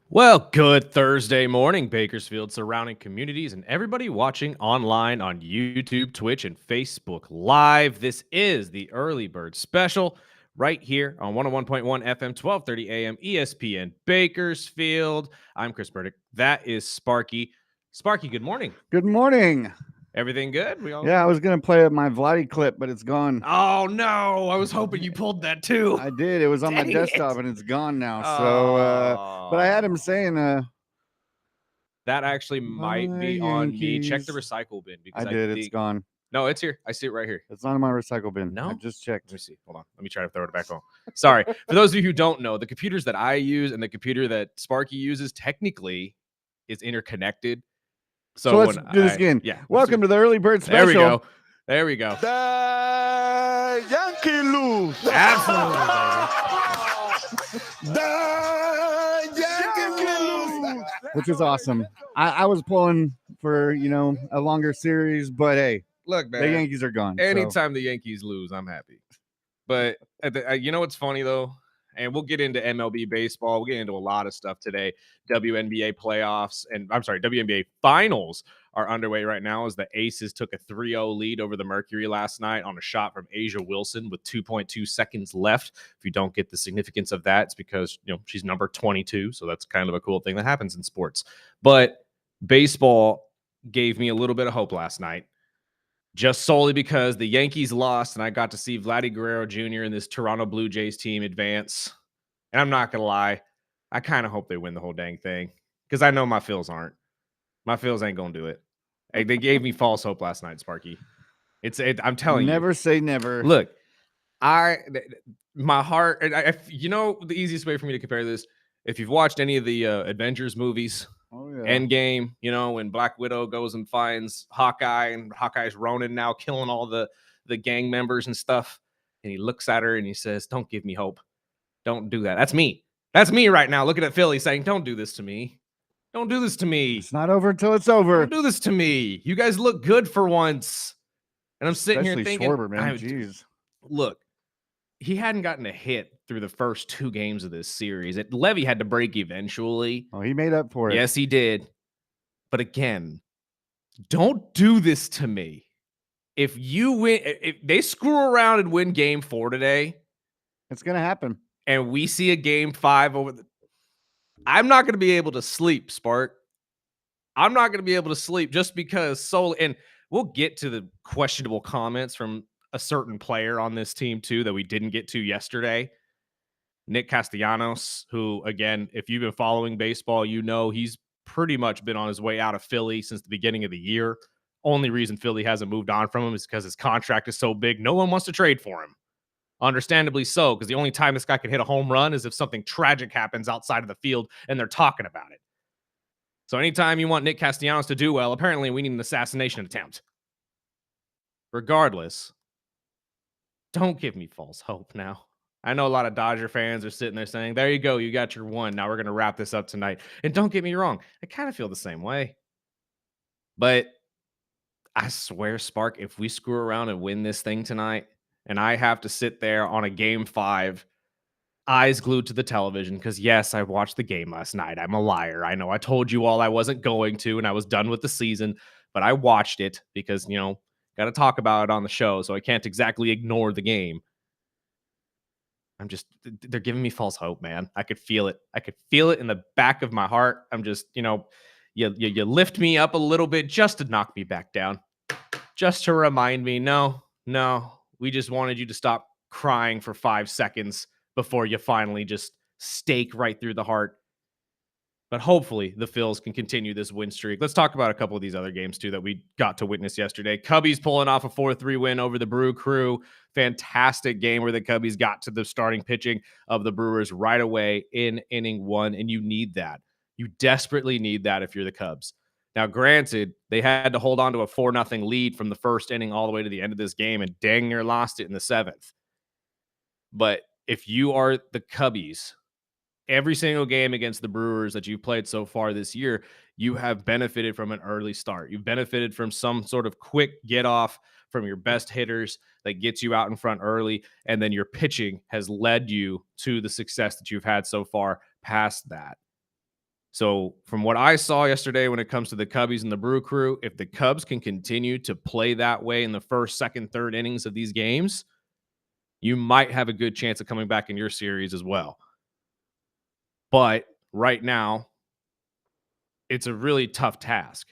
Well, good Thursday morning, Bakersfield, surrounding communities, and everybody watching online on YouTube, Twitch, and Facebook Live. This is the Early Bird Special right here on 101.1 FM, 1230 AM, ESPN Bakersfield. I'm Chris Burdick. That is Sparky. Sparky, good morning. Good morning. Everything good? We all Yeah, I was gonna play my Vladdy clip, but it's gone. Oh no! I was hoping you pulled that too. I did. It was on my Dang desktop, it. and it's gone now. But I had him Oh. saying, That actually might "My be on me. Check the Yankees." recycle bin I because I did. It's think gone. no, it's here. I see it right here. It's not in my recycle bin. I No? just Let checked. me see. Hold on. Let me try to throw it back on. Sorry. For those of you who don't know, the computers that I use and the computer that Sparky uses technically is interconnected. So let's when do this again. yeah. Welcome to the Early Bird There we Special. go. There we go. The Yankee lose. Absolutely, The Yankee lose. Which is awesome. I was pulling for a longer series, but hey, Look, man. the Yankees are gone. So. Anytime the Yankees lose, I'm happy. But you know what's funny though, and we'll get into MLB baseball. We'll get into a lot of stuff today. WNBA playoffs and I'm sorry, WNBA finals are underway right now as the Aces took a 3-0 lead over the Mercury last night on a shot from Asia Wilson with 2.2 seconds left. If you don't get the significance of that, it's because she's number 22, so that's kind of a cool thing that happens in sports. But baseball gave me a little bit of hope last night, just solely because the Yankees lost and I got to see Vladdy Guerrero Jr. and this Toronto Blue Jays team advance. And I'm not going to lie, I kind of hope they win the whole dang thing because I know my Phils aren't. My Phils ain't going to do it. Hey, they gave me false hope last night, Sparky. I'm telling you. Never say never. Look, my heart, and the easiest way for me to compare this, if you've watched any of the Avengers movies, Oh yeah. Endgame, when Black Widow goes and finds Hawkeye and Hawkeye's Ronin now killing all the gang members and stuff. And he looks at her and he says, "Don't give me hope. Don't do that." That's me. That's me right now looking at Philly saying, "Don't do this to me. Don't do this to me. It's not over until it's over. Don't do this to me. You guys look good for once." And I'm sitting Especially here thinking, Schwarber, man. Jeez. Look, he hadn't gotten a hit through the first 2 games of this series. Levy had to break eventually. Oh, he made up for it. Yes, he did. But again, don't do this to me. If they screw around and win game 4 today, it's going to happen. And we see a game 5 I'm not going to be able to sleep, Spark. I'm not going to be able to sleep just because and we'll get to the questionable comments from a certain player on this team too that we didn't get to yesterday. Nick Castellanos, who, again, if you've been following baseball, he's pretty much been on his way out of Philly since the beginning of the year. Only reason Philly hasn't moved on from him is because his contract is so big. No one wants to trade for him. Understandably so, because the only time this guy can hit a home run is if something tragic happens outside of the field and they're talking about it. So anytime you want Nick Castellanos to do well, apparently we need an assassination attempt. Regardless, don't give me false hope now. I know a lot of Dodger fans are sitting there saying, "There you go, you got your one. Now we're going to wrap this up tonight." And don't get me wrong, I kind of feel the same way. But I swear, Spark, if we screw around and win this thing tonight, and I have to sit there on a game 5, eyes glued to the television, because yes, I watched the game last night. I'm a liar. I know I told you all I wasn't going to, and I was done with the season, but I watched it because, got to talk about it on the show, so I can't exactly ignore the game. They're giving me false hope, man. I could feel it. I could feel it in the back of my heart. I'm just, you lift me up a little bit just to knock me back down, just to remind me, no, we just wanted you to stop crying for 5 seconds before you finally just stake right through the heart. But hopefully the Phils can continue this win streak. Let's talk about a couple of these other games, too, that we got to witness yesterday. Cubbies pulling off a 4-3 win over the Brew Crew. Fantastic game where the Cubbies got to the starting pitching of the Brewers right away in inning 1, and you need that. You desperately need that if you're the Cubs. Now, granted, they had to hold on to a 4-0 lead from the first inning all the way to the end of this game, and dang near lost it in the 7th. But if you are the Cubbies, every single game against the Brewers that you've played so far this year, you have benefited from an early start. You've benefited from some sort of quick get off from your best hitters that gets you out in front early. And then your pitching has led you to the success that you've had so far past that. So from what I saw yesterday when it comes to the Cubbies and the Brew Crew, if the Cubs can continue to play that way in the first, second, third innings of these games, you might have a good chance of coming back in your series as well. But right now, it's a really tough task.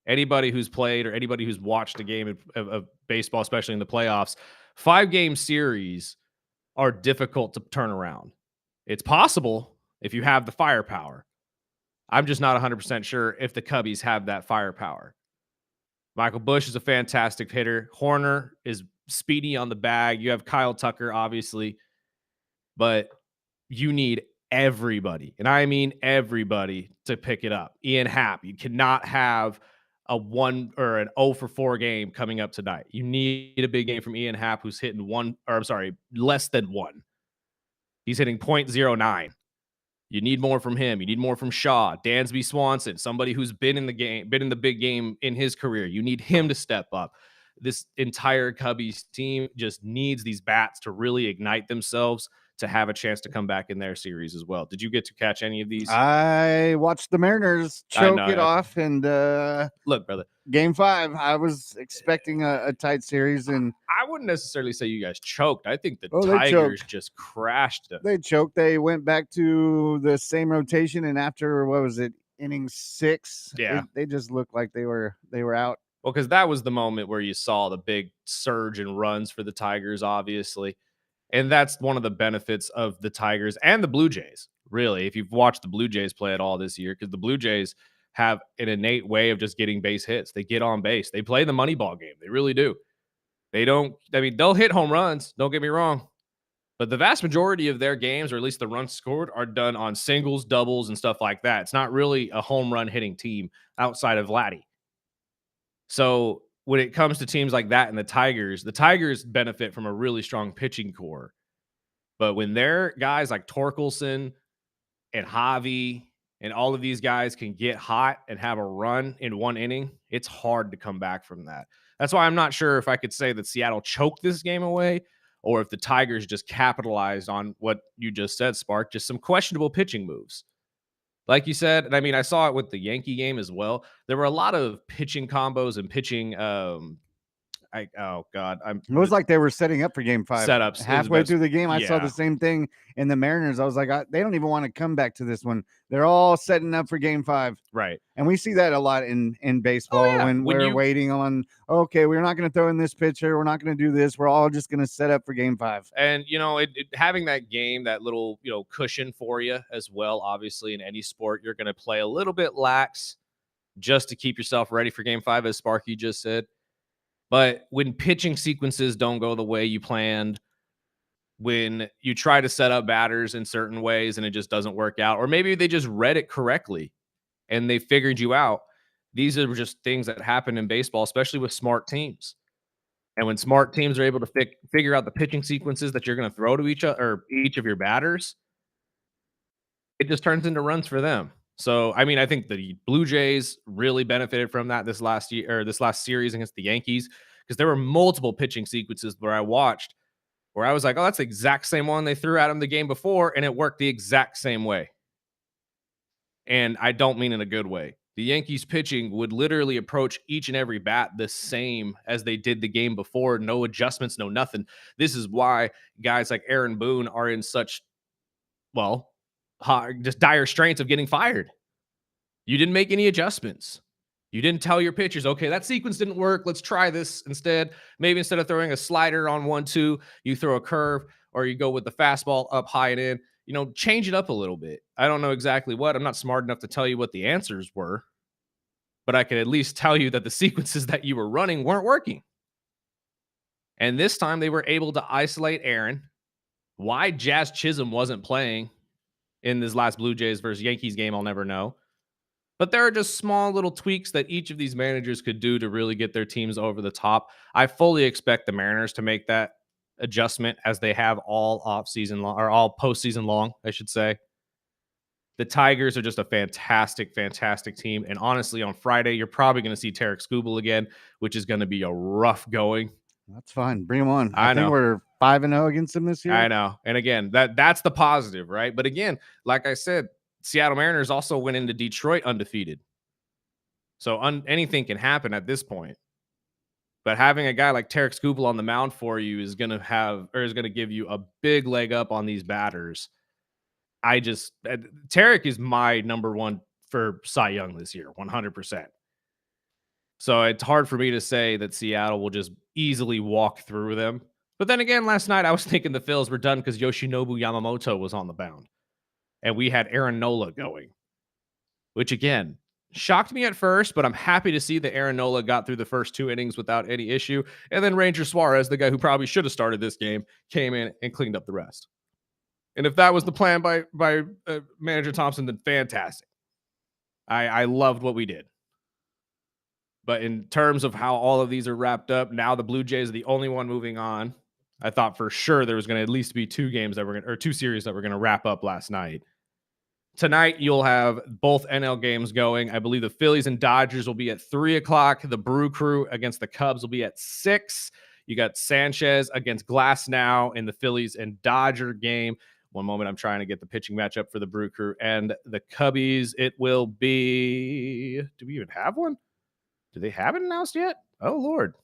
Anybody who's played or anybody who's watched a game of baseball, especially in the playoffs, 5-game series are difficult to turn around. It's possible if you have the firepower. I'm just not 100% sure if the Cubbies have that firepower. Michael Busch is a fantastic hitter. Horner is speedy on the bag. You have Kyle Tucker, obviously, but you need everybody, and I mean everybody, to pick it up. Ian Happ, you cannot have a 1 or an 0 for 4 game coming up tonight. You need a big game from Ian Happ, who's hitting less than 1. He's hitting .09. You need more from him. You need more from Shaw, Dansby Swanson, somebody who's been in the big game in his career. You need him to step up. This entire Cubbies team just needs these bats to really ignite themselves to have a chance to come back in their series as well. Did you get to catch any of these? I watched the Mariners choke it off, and look, brother, Game 5. I was expecting a tight series, and I wouldn't necessarily say you guys choked. I think the they Tigers choked. just crashed them. They choked. They went back to the same rotation, and after inning 6, Yeah, they just looked like they were out. Well, because that was the moment where you saw the big surge in runs for the Tigers, obviously. And that's one of the benefits of the Tigers and the Blue Jays, really, if you've watched the Blue Jays play at all this year, because the Blue Jays have an innate way of just getting base hits. They get on base. They play the money ball game. They really do. They'll hit home runs, don't get me wrong. But the vast majority of their games, or at least the runs scored, are done on singles, doubles, and stuff like that. It's not really a home run hitting team outside of Vladdy. So when it comes to teams like that and the Tigers benefit from a really strong pitching core. But when their guys like Torkelson and Javi and all of these guys can get hot and have a run in one inning, it's hard to come back from that. That's why I'm not sure if I could say that Seattle choked this game away or if the Tigers just capitalized on what you just said, Spark, just some questionable pitching moves. Like you said, and I mean, I saw it with the Yankee game as well. There were a lot of pitching combos and pitching it was like they were setting up for Game 5. Setups. Halfway through the game, I saw the same thing in the Mariners. I was like, they don't even want to come back to this one. They're all setting up for Game 5. Right. And we see that a lot in baseball when we're waiting on, okay, we're not going to throw in this pitcher. We're not going to do this. We're all just going to set up for Game 5. And, having that game, that little, cushion for you as well, obviously in any sport, you're going to play a little bit lax just to keep yourself ready for Game 5, as Sparky just said. But when pitching sequences don't go the way you planned, when you try to set up batters in certain ways and it just doesn't work out, or maybe they just read it correctly and they figured you out, these are just things that happen in baseball, especially with smart teams. And when smart teams are able to figure out the pitching sequences that you're going to throw to each of your batters, it just turns into runs for them. So, I mean, I think the Blue Jays really benefited from that this last series against the Yankees, because there were multiple pitching sequences where I watched where I was like, oh, that's the exact same one they threw at him the game before, and it worked the exact same way. And I don't mean in a good way. The Yankees pitching would literally approach each and every bat the same as they did the game before. No adjustments, no nothing. This is why guys like Aaron Boone are in such, just dire straits of getting fired. You didn't make any adjustments. You didn't tell your pitchers, okay, that sequence didn't work. Let's try this instead. Maybe instead of throwing a slider on 1-2, you throw a curve, or you go with the fastball up high and in. Change it up a little bit. I don't know exactly what. I'm not smart enough to tell you what the answers were, but I could at least tell you that the sequences that you were running weren't working. And this time they were able to isolate Aaron. Why Jazz Chisholm wasn't playing in this last Blue Jays versus Yankees game, I'll never know. But there are just small little tweaks that each of these managers could do to really get their teams over the top. I fully expect the Mariners to make that adjustment, as they have all offseason long, or all postseason long, I should say. The Tigers are just a fantastic, fantastic team. And honestly, on Friday, you're probably going to see Tarek Skubal again, which is going to be a rough going. That's fine. Bring him on. I know. Think we're 5-0 against him this year. I know. And again, that's the positive, right? But again, like I said, Seattle Mariners also went into Detroit undefeated. So anything can happen at this point. But having a guy like Tarek Skubal on the mound for you is going to give you a big leg up on these batters. Tarek is my number one for Cy Young this year, 100%. So it's hard for me to say that Seattle will just easily walk through them. But then again, last night I was thinking the Phils were done because Yoshinobu Yamamoto was on the mound. And we had Aaron Nola going, which again, shocked me at first, but I'm happy to see that Aaron Nola got through the first 2 innings without any issue. And then Ranger Suarez, the guy who probably should have started this game, came in and cleaned up the rest. And if that was the plan by Manager Thompson, then fantastic. I loved what we did. But in terms of how all of these are wrapped up, now the Blue Jays are the only one moving on. I thought for sure there was going to at least be 2 series that were going to wrap up last night. Tonight, you'll have both NL games going. I believe the Phillies and Dodgers will be at 3:00. The Brew Crew against the Cubs will be at 6. You got Sanchez against Glasnow in the Phillies and Dodger game. One moment, I'm trying to get the pitching matchup for the Brew Crew and the Cubbies. It will be. Do we even have one? Do they have it announced yet? Oh, Lord.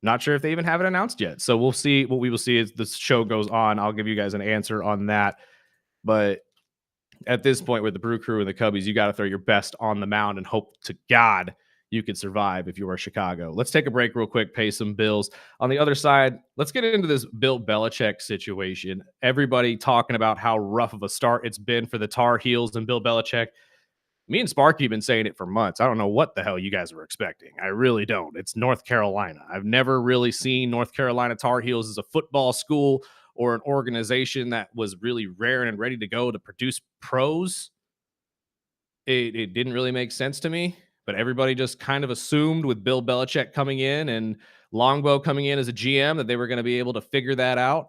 Not sure if they even have it announced yet. So we'll see. What we will see as the show goes on. I'll give you guys an answer on that. But at this point with the Brew Crew and the Cubbies, you got to throw your best on the mound and hope to God you could survive if you are Chicago. Let's take a break real quick, pay some bills. On the other side, let's get into this Bill Belichick situation. Everybody talking about how rough of a start it's been for the Tar Heels and Bill Belichick. Me and Sparky have been saying it for months. I don't know what the hell you guys were expecting. I really don't. It's North Carolina. I've never really seen North Carolina Tar Heels as a football school or an organization that was really rare and ready to go to produce pros. It didn't really make sense to me, but everybody just kind of assumed with Bill Belichick coming in and Longbow coming in as a GM that they were going to be able to figure that out.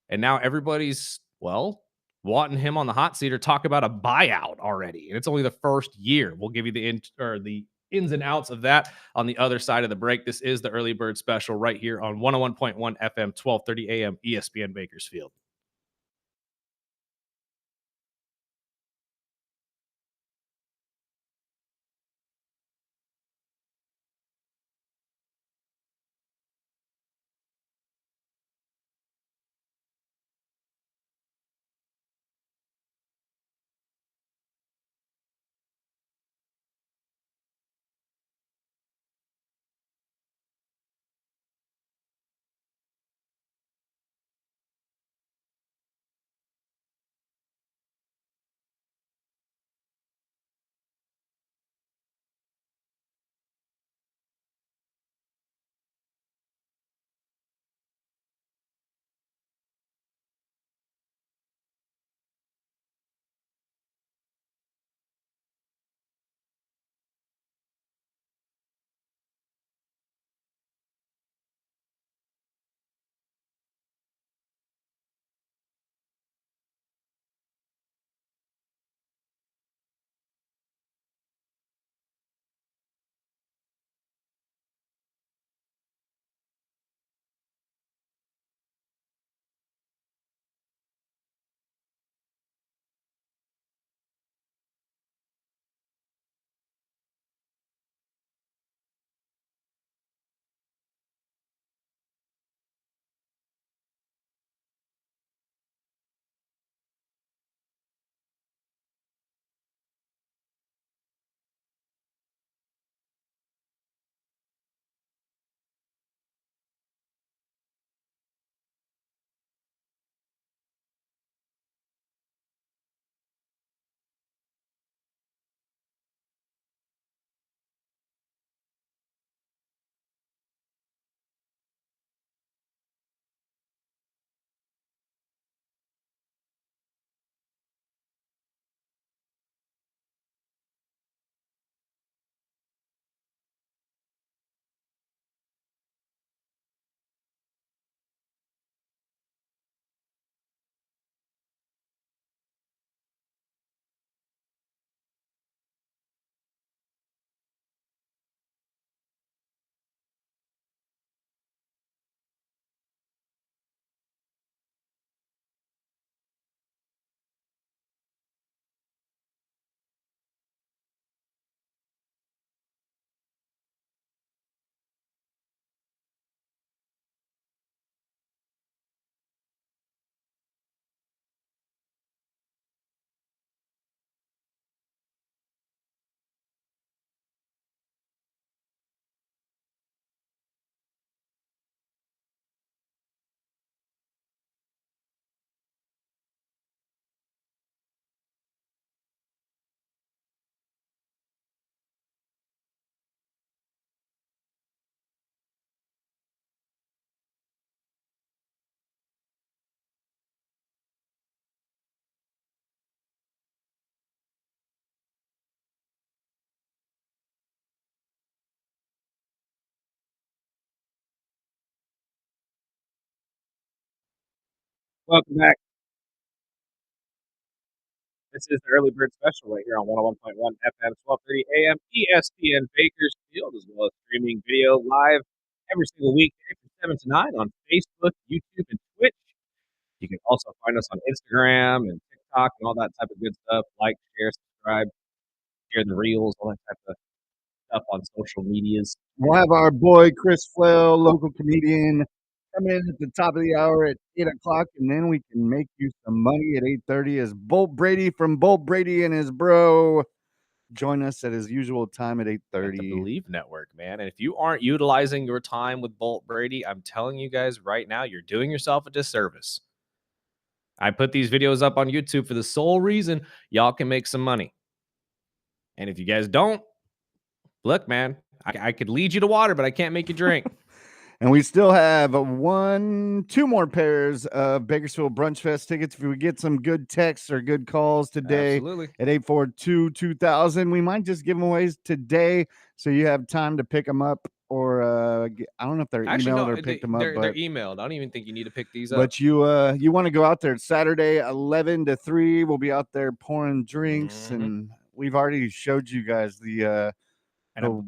And now everybody's, wanting him on the hot seat or talk about a buyout already. And it's only the first year. We'll give you the ins and outs of that on the other side of the break. This is the Early Bird Special right here on 101.1 FM, 1230 AM, ESPN Bakersfield. welcome back. This is the Early Bird Special right here on 101.1 FM, 12:30 AM, ESPN Bakersfield, as well as streaming video live every single weekday from 7 to 9 on Facebook, YouTube, and Twitch. You can also find us on Instagram and TikTok and all that type of good stuff. Like, share, subscribe, share the reels, all that type of stuff on social medias. We'll have our boy Chris Flail, local comedian, come in at the top of the hour at 8 o'clock, and then we can make you some money at 8:30 as Bolt Brady from Bolt Brady and his bro join us at his usual time at 8:30. The Believe Network, man. And if you aren't utilizing your time with Bolt Brady, I'm telling you guys right now, you're doing yourself a disservice. I put these videos up on YouTube for the sole reason y'all can make some money. And if you guys don't, look, man, I could lead you to water, but I can't make you drink. And we still have two more pairs of Bakersfield Brunch Fest tickets. If we get some good texts or good calls today at 842-2000, we might just give them away today so you have time to pick them up. Or I don't know if they're emailed or picked them up. They're emailed. I don't even think you need to pick these up. But you want to go out there Saturday 11 to 3. We'll be out there pouring drinks, and we've already showed you guys the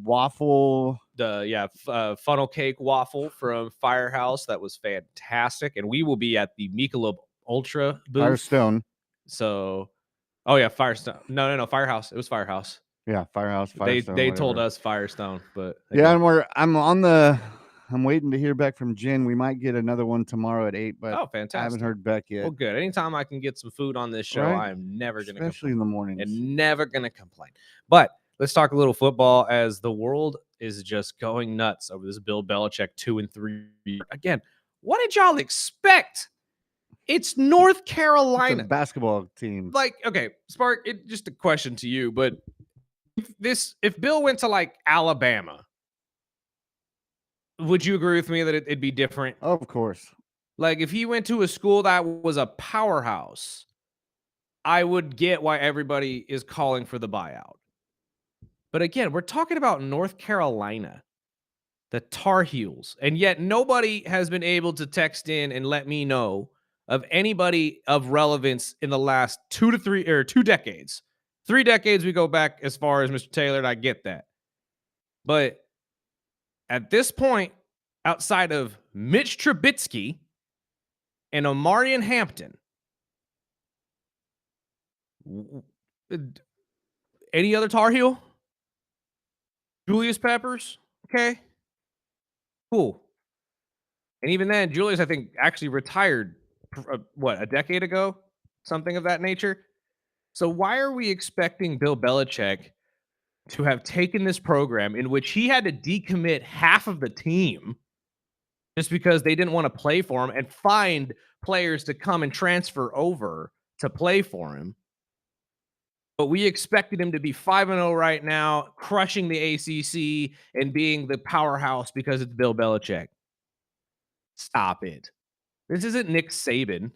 waffle. Funnel cake waffle from Firehouse. That was fantastic. And we will be at the Michelob Ultra booth. Firestone. So, Firestone. No, Firehouse. It was Firehouse. Yeah, Firehouse. Firestone, they told us Firestone, but yeah, and I'm waiting to hear back from Jen. We might get another one tomorrow at 8, but fantastic. I haven't heard back yet. Well, good. Anytime I can get some food on this show, right? I'm never going to complain. Especially in the mornings. And never going to complain. But let's talk a little football as the world is just going nuts over this Bill Belichick 2-3. Again, what did y'all expect? It's North Carolina. It's a basketball team. Like, okay, Spark, just a question to you, but if Bill went to like Alabama, would you agree with me that it'd be different? Of course. Like if he went to a school that was a powerhouse, I would get why everybody is calling for the buyout. But again, we're talking about North Carolina, the Tar Heels, and yet nobody has been able to text in and let me know of anybody of relevance in the last 2 decades. 3 decades we go back as far as Mr. Taylor, and I get that. But at this point, outside of Mitch Trubisky and Omarion Hampton, any other Tar Heel? Julius Peppers? Okay. Cool. And even then, Julius, I think, actually retired, a decade ago? Something of that nature. So why are we expecting Bill Belichick to have taken this program in which he had to decommit half of the team just because they didn't want to play for him and find players to come and transfer over to play for him? But we expected him to be 5-0 right now, crushing the ACC and being the powerhouse because it's Bill Belichick. Stop it. This isn't Nick Saban.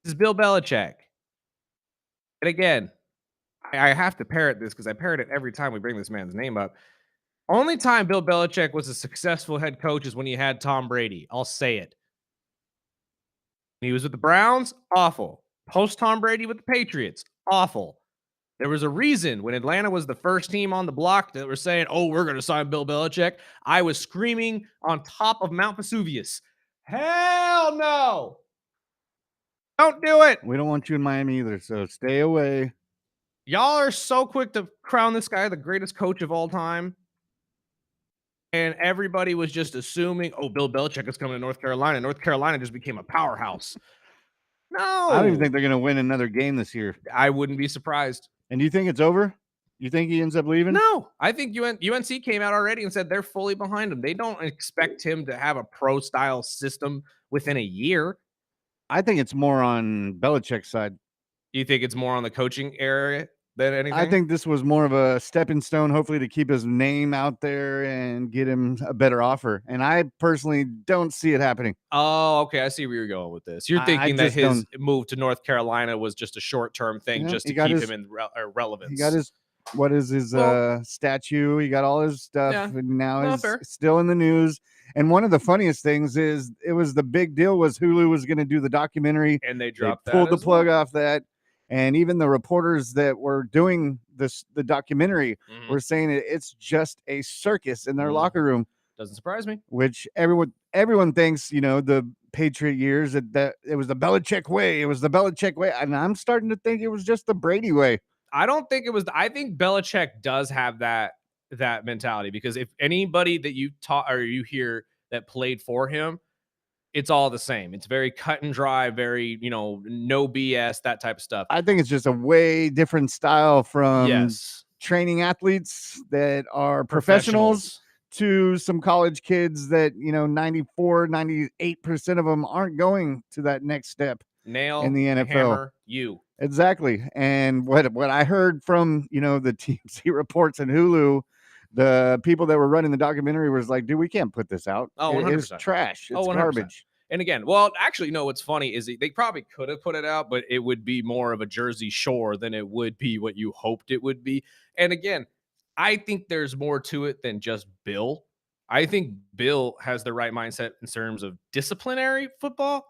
This is Bill Belichick. And again, I have to parrot this because I parrot it every time we bring this man's name up. Only time Bill Belichick was a successful head coach is when he had Tom Brady. I'll say it. He was with the Browns, awful. Post Tom Brady with the Patriots, awful. There was a reason when Atlanta was the first team on the block that were saying, oh, we're going to sign Bill Belichick. I was screaming on top of Mount Vesuvius. Hell no. Don't do it. We don't want you in Miami either, so stay away. Y'all are so quick to crown this guy the greatest coach of all time. And everybody was just assuming, oh, Bill Belichick is coming to North Carolina. North Carolina just became a powerhouse. No. I don't even think they're going to win another game this year. I wouldn't be surprised. And do you think it's over? You think he ends up leaving? No. I think UNC came out already and said they're fully behind him. They don't expect him to have a pro-style system within a year. I think it's more on Belichick's side. You think it's more on the coaching area than anything? I think this was more of a stepping stone, hopefully, to keep his name out there and get him a better offer. And I personally don't see it happening. Oh, okay. I see where you're going with this. You're thinking that his move to North Carolina was just a short-term thing just to keep him in relevance. He got his statue. He got all his stuff. And now he's still in the news. And one of the funniest things is it was the big deal was Hulu was going to do the documentary, and they dropped pulled that the plug well. off that. And even the reporters that were doing the documentary were saying it's just a circus in their locker room. Doesn't surprise me. Which everyone thinks, you know, the Patriot years that it was the Belichick way. It was the Belichick way. And I'm starting to think it was just the Brady way. I don't think it was. I think Belichick does have that mentality, because if anybody that you taught or you hear that played for him, it's all the same. It's very cut and dry, very, no BS, that type of stuff. I think it's just a way different style from Yes. training athletes that are professionals to some college kids that, 94, 98% of them aren't going to that next step in the NFL. Hammer, you. Exactly. And what I heard from, the TMZ reports and Hulu, the people that were running the documentary was like, dude, we can't put this out. Oh, 100%. It's trash. It's 100%. garbage. And again, well, actually, no, what's funny is they probably could have put it out, but it would be more of a Jersey Shore than it would be what you hoped it would be. And again, I think there's more to it than just Bill. I think Bill has the right mindset in terms of disciplinary football.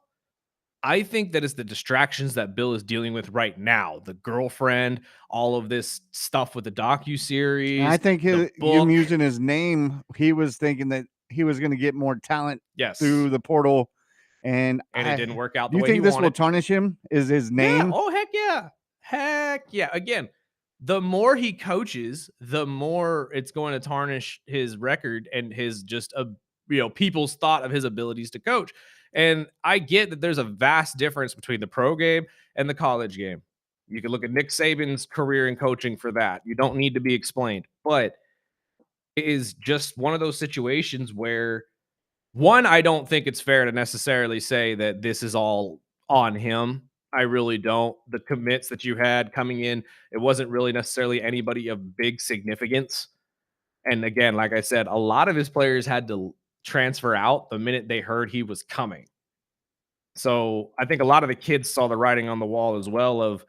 I think that it's the distractions that Bill is dealing with right now. The girlfriend, all of this stuff with the docuseries. I think him using his name, he was thinking that he was going to get more talent through the portal. And it didn't work out the way he wanted. Do you think this will tarnish him? Is his name? Yeah. Oh, heck yeah. Heck yeah. Again, the more he coaches, the more it's going to tarnish his record and his just, people's thought of his abilities to coach. And I get that there's a vast difference between the pro game and the college game. You can look at Nick Saban's career in coaching for that. You don't need to be explained. But it is just one of those situations where, one, I don't think it's fair to necessarily say that this is all on him. I really don't. The commits that you had coming in, it wasn't really necessarily anybody of big significance. And again, like I said, a lot of his players had to transfer out the minute they heard he was coming. So I think a lot of the kids saw the writing on the wall as well of,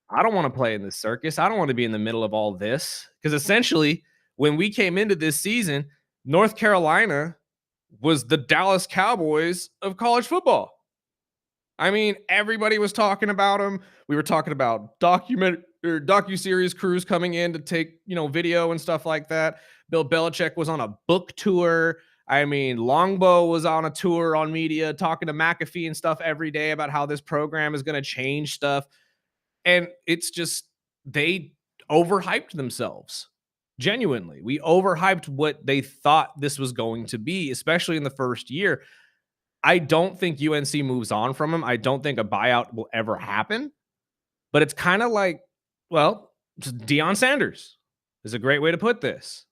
I don't want to play in this circus. I don't want to be in the middle of all this. Because essentially, when we came into this season, North Carolina was the Dallas Cowboys of college football. I mean, everybody was talking about them. We were talking about docuseries crews coming in to take, video and stuff like that. Bill Belichick was on a book tour. I mean, Longbow was on a tour on media talking to McAfee and stuff every day about how this program is going to change stuff. And it's just, they overhyped themselves. Genuinely. We overhyped what they thought this was going to be, especially in the first year. I don't think UNC moves on from him. I don't think a buyout will ever happen. But it's kind of like, well, Deion Sanders is a great way to put this.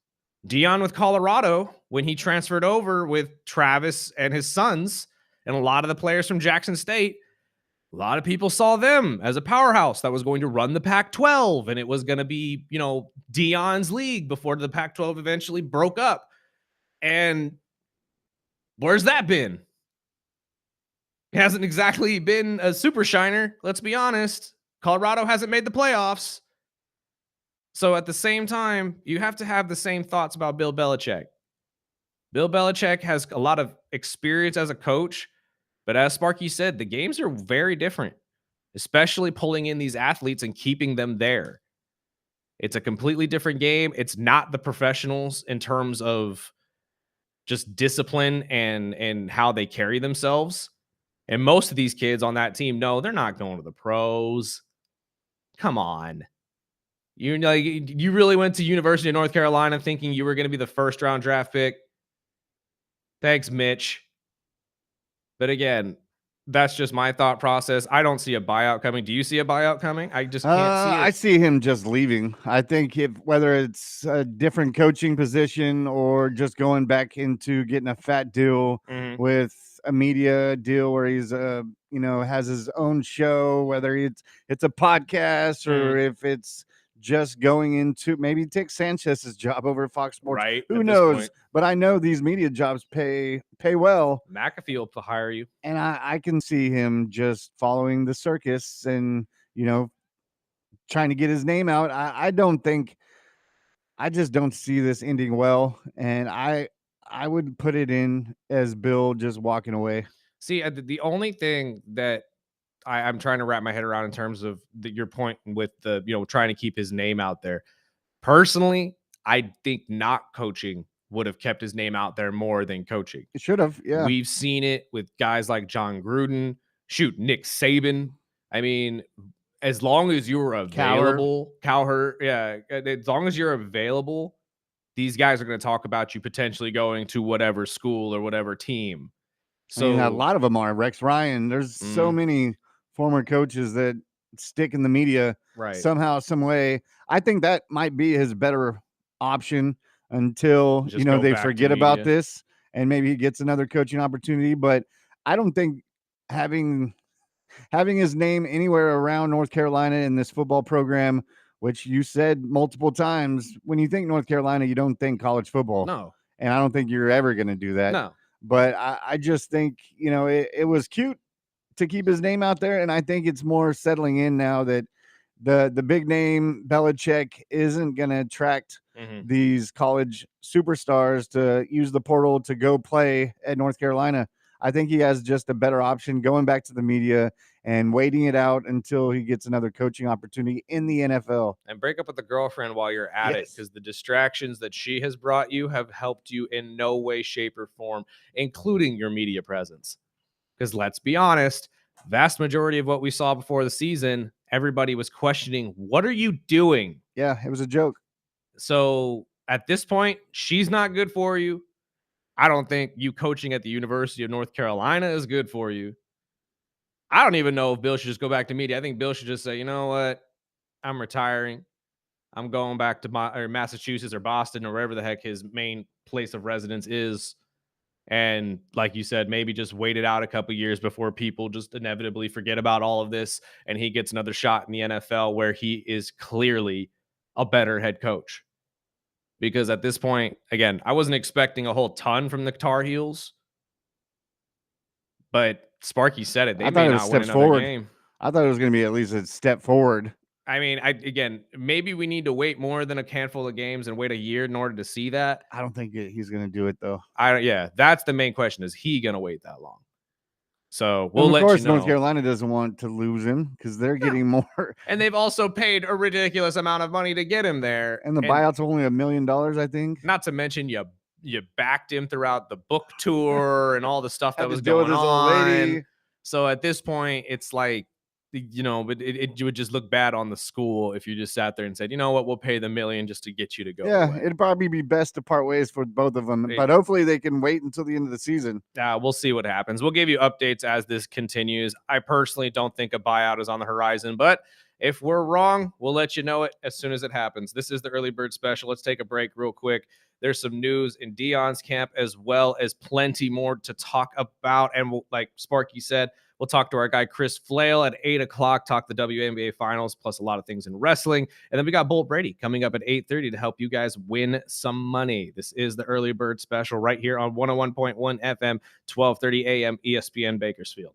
Deion with Colorado, when he transferred over with Travis and his sons and a lot of the players from Jackson State, a lot of people saw them as a powerhouse that was going to run the Pac-12, and it was going to be, Deion's league before the Pac-12 eventually broke up. And where's that been? It hasn't exactly been a super shiner, let's be honest. Colorado hasn't made the playoffs. So at the same time, you have to have the same thoughts about Bill Belichick. Bill Belichick has a lot of experience as a coach, but as Sparky said, the games are very different, especially pulling in these athletes and keeping them there. It's a completely different game. It's not the professionals in terms of just discipline and how they carry themselves. And most of these kids on that team, no, they're not going to the pros. Come on. You really went to University of North Carolina thinking you were going to be the first round draft pick. Thanks, Mitch. But again, that's just my thought process. I don't see a buyout coming. Do you see a buyout coming? I just can't see it. I see him just leaving. I think whether it's a different coaching position or just going back into getting a fat deal with a media deal where he's has his own show, whether it's a podcast or if it's just going into maybe take Sanchez's job over at Fox Sports. Right. Who knows? But I know these media jobs pay well. McAfee will hire you. And I can see him just following the circus and, trying to get his name out. I just don't see this ending well. And I I would put it in as Bill just walking away. See, the only thing that I'm trying to wrap my head around in terms of your point with the, trying to keep his name out there. Personally, I think not coaching would have kept his name out there more than coaching. It should have, yeah. We've seen it with guys like John Gruden, shoot, Nick Saban. I mean, as long as you're available, Cowherd, yeah, as long as you're available, these guys are going to talk about you potentially going to whatever school or whatever team. I mean, a So lot of them are. Rex Ryan. There's so many former coaches that stick in the media right. somehow, some way. I think that might be his better option until Just they forget about this and maybe he gets another coaching opportunity. But I don't think having his name anywhere around North Carolina in this football program, which you said multiple times, when you think North Carolina, you don't think college football. No. And I don't think you're ever going to do that. No. But I just think, it was cute to keep his name out there. And I think it's more settling in now that the big name Belichick isn't going to attract these college superstars to use the portal to go play at North Carolina. I think he has just a better option going back to the media and waiting it out until he gets another coaching opportunity in the NFL. And break up with the girlfriend while you're at it, because the distractions that she has brought you have helped you in no way, shape, or form, including your media presence. Because let's be honest, vast majority of what we saw before the season, everybody was questioning, what are you doing? Yeah, it was a joke. So at this point, she's not good for you. I don't think you coaching at the University of North Carolina is good for you. I don't even know if Bill should just go back to media. I think Bill should just say, you know what? I'm retiring. I'm going back to Massachusetts or Boston or wherever the heck his main place of residence is. And like you said, maybe just wait it out a couple years before people just inevitably forget about all of this and he gets another shot in the NFL where he is clearly a better head coach. Because at this point, again, I wasn't expecting a whole ton from the Tar Heels, but Sparky said it. They may not win another game. I thought it was going to be at least a step forward. I mean, again, maybe we need to wait more than a handful of games and wait a year in order to see that. I don't think he's going to do it, though. Yeah, that's the main question. Is he going to wait that long? So we'll let you know. Of course, North Carolina doesn't want to lose him because they're getting more. And they've also paid a ridiculous amount of money to get him there. And the buyout's only $1 million, I think. Not to mention you backed him throughout the book tour and all the stuff that was going on. Old lady. So at this point, it's like, but it would just look bad on the school if you just sat there and said, you know what, we'll pay the $1 million just to get you to go. Yeah, away. It'd probably be best to part ways for both of them, but hopefully they can wait until the end of the season. We'll see what happens. We'll give you updates as this continues. I personally don't think a buyout is on the horizon, but if we're wrong, we'll let you know it as soon as it happens. This is the Early Bird Special. Let's take a break real quick. There's some news in Dion's camp as well as plenty more to talk about. And like Sparky said, we'll talk to our guy Chris Flail at 8 o'clock, talk the WNBA Finals, plus a lot of things in wrestling. And then we got Bolt Brady coming up at 8:30 to help you guys win some money. This is the Early Bird Special right here on 101.1 FM, 12:30 a.m. ESPN Bakersfield.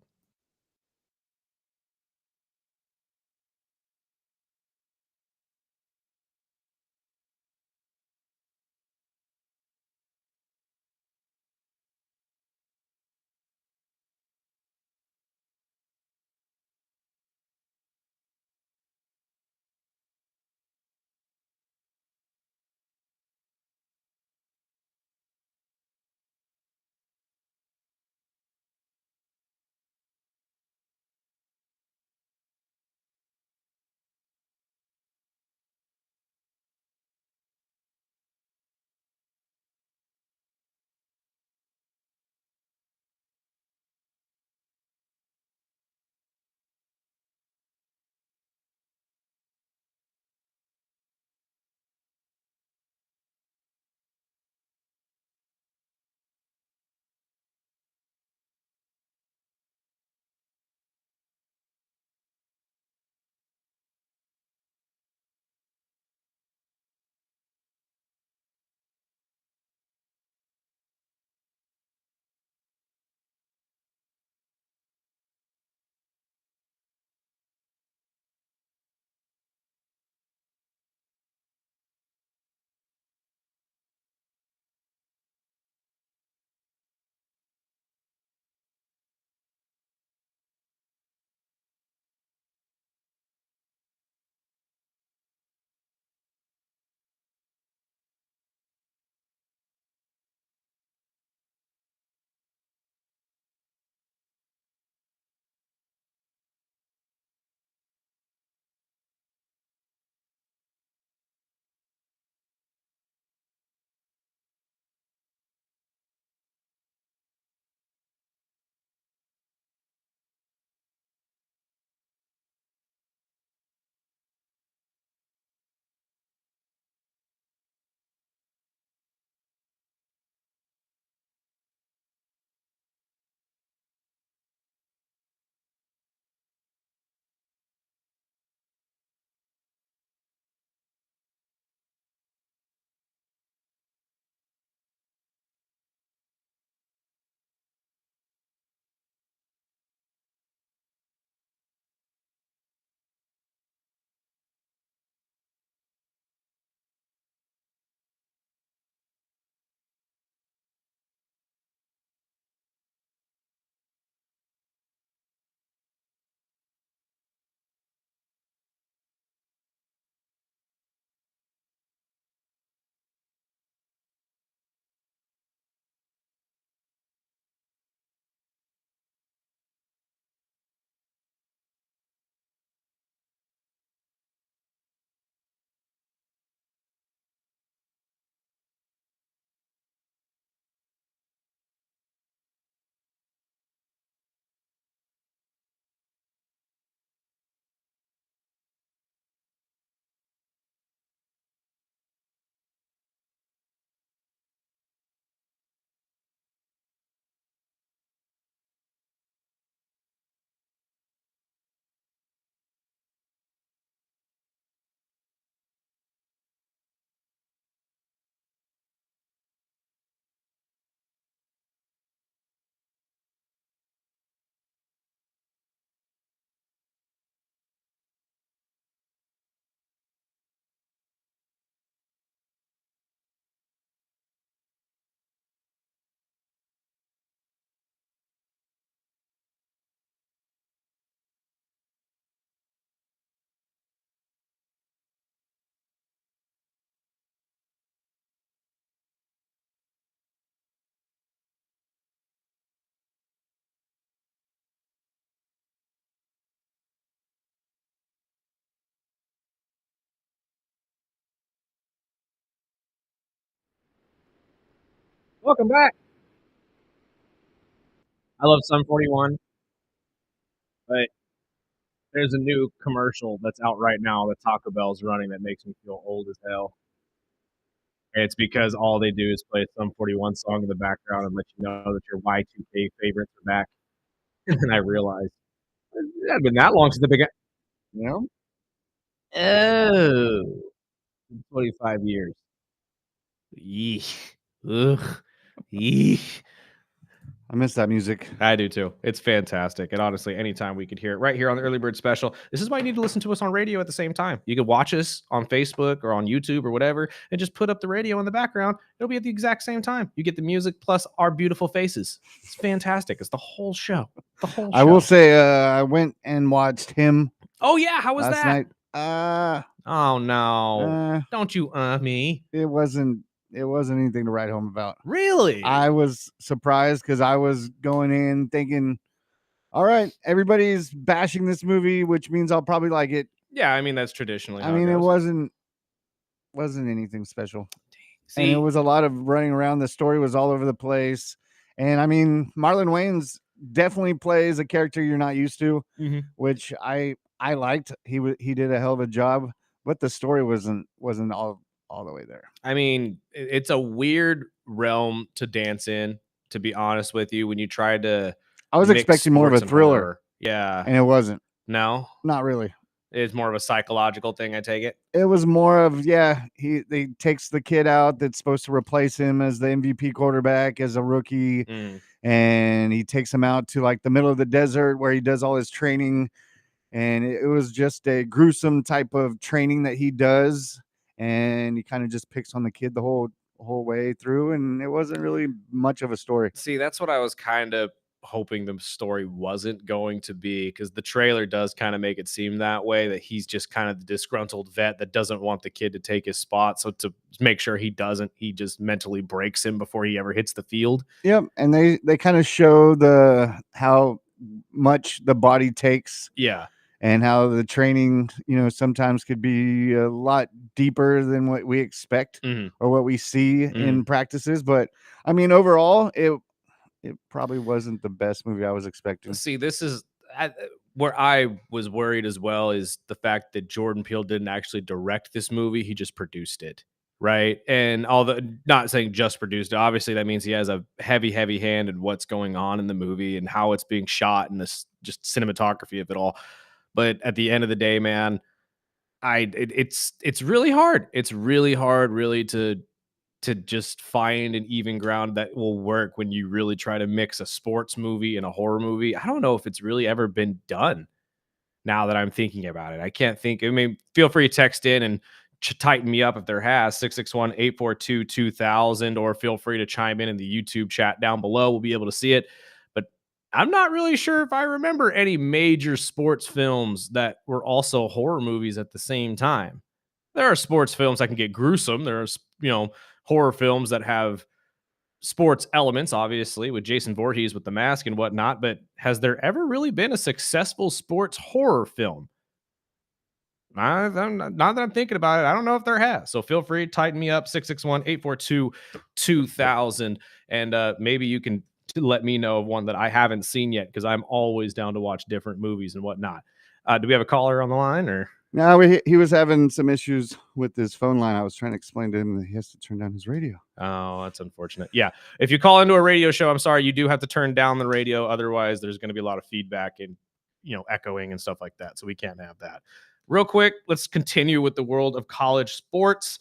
Welcome back. I love Sun 41, but there's a new commercial that's out right now that Taco Bell's running that makes me feel old as hell. It's because all they do is play a Sum 41 song in the background and let you know that your Y2K favorites are back. And then I realized it hadn't been that long since the big. You know? Oh, 25 years. Yeesh. Ugh. Yeesh. I miss that music. I do too. It's fantastic. And honestly, anytime we could hear it right here on the Early Bird Special, this is why you need to listen to us on radio at the same time. You can watch us on Facebook or on YouTube or whatever, and just put up the radio in the background. It'll be at the exact same time. You get the music plus our beautiful faces. It's fantastic. It's the whole show. The whole show. I will say, I went and watched him. Oh yeah, how was last that? Night. Oh no! Don't you me? It wasn't anything to write home about. Really? I was surprised because I was going in thinking, all right, everybody's bashing this movie, which means I'll probably like it. Yeah, I mean that's traditionally. I mean, it wasn't anything special. See, and it was a lot of running around. The story was all over the place, and I mean, Marlon Wayans definitely plays a character you're not used to, which I liked. He did a hell of a job, but the story wasn't all the way there. I mean, it's a weird realm to dance in, to be honest with you. When you try to, I was expecting more of a thriller. Yeah, and it wasn't. No, not really. It's more of a psychological thing, I take it. It was more of, he takes the kid out that's supposed to replace him as the MVP quarterback as a rookie, and he takes him out to like the middle of the desert where he does all his training, and it was just a gruesome type of training that he does, and he kind of just picks on the kid the whole way through, and it wasn't really much of a story. See, that's what I was kind of hoping the story wasn't going to be, because the trailer does kind of make it seem that way, that he's just kind of the disgruntled vet that doesn't want the kid to take his spot. So to make sure he doesn't, he just mentally breaks him before he ever hits the field. Yep. And they kind of show how much the body takes. Yeah. And how the training, sometimes could be a lot deeper than what we expect or what we see in practices. But I mean, overall, it probably wasn't the best movie I was expecting. See, this is where I was worried as well, is the fact that Jordan Peele didn't actually direct this movie. He just produced it. Right. And not saying just produced it, obviously that means he has a heavy hand in what's going on in the movie and how it's being shot and this just cinematography of it all. But at the end of the day, man, it's really hard. It's really hard, really, to just find an even ground that will work when you really try to mix a sports movie and a horror movie. I don't know if it's really ever been done. Now that I'm thinking about it, I can't think. I mean, feel free to text in and tighten me up if there has 661-842-2000, or feel free to chime in the YouTube chat down below. We'll be able to see it. I'm not really sure if I remember any major sports films that were also horror movies at the same time. There are sports films that can get gruesome. There are, horror films that have sports elements, obviously, with Jason Voorhees with The Mask and whatnot. But has there ever really been a successful sports horror film? Not that I'm thinking about it, I don't know if there has. So feel free to tighten me up, 661-842-2000, and maybe you can let me know of one that I haven't seen yet, because I'm always down to watch different movies and whatnot. Do we have a caller on the line, or? No, he was having some issues with his phone line. I was trying to explain to him that he has to turn down his radio. Oh, that's unfortunate. Yeah, if you call into a radio show, I'm sorry, you do have to turn down the radio. Otherwise, there's going to be a lot of feedback and echoing and stuff like that. So we can't have that. Real quick, let's continue with the world of college sports.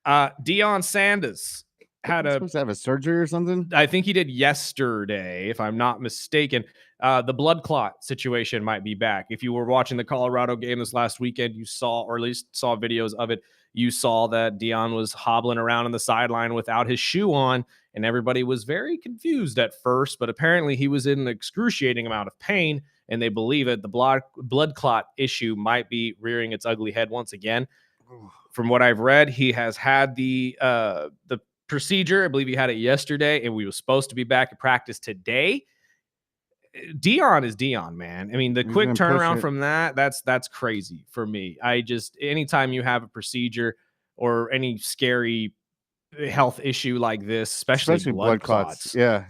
Deion Sanders supposed to have a surgery or something. I think he did yesterday, if I'm not mistaken. The blood clot situation might be back. If you were watching the Colorado game this last weekend, you saw, or at least saw videos of it, you saw that Deion was hobbling around on the sideline without his shoe on, and everybody was very confused at first, but apparently he was in an excruciating amount of pain, and they believe it. The blood clot issue might be rearing its ugly head once again. From what I've read, he has had the procedure. I believe he had it yesterday, and we were supposed to be back at practice today. Deion is Deion, man. I mean, the quick turnaround from that's crazy for me. Anytime you have a procedure or any scary health issue like this, especially blood clots. Yeah,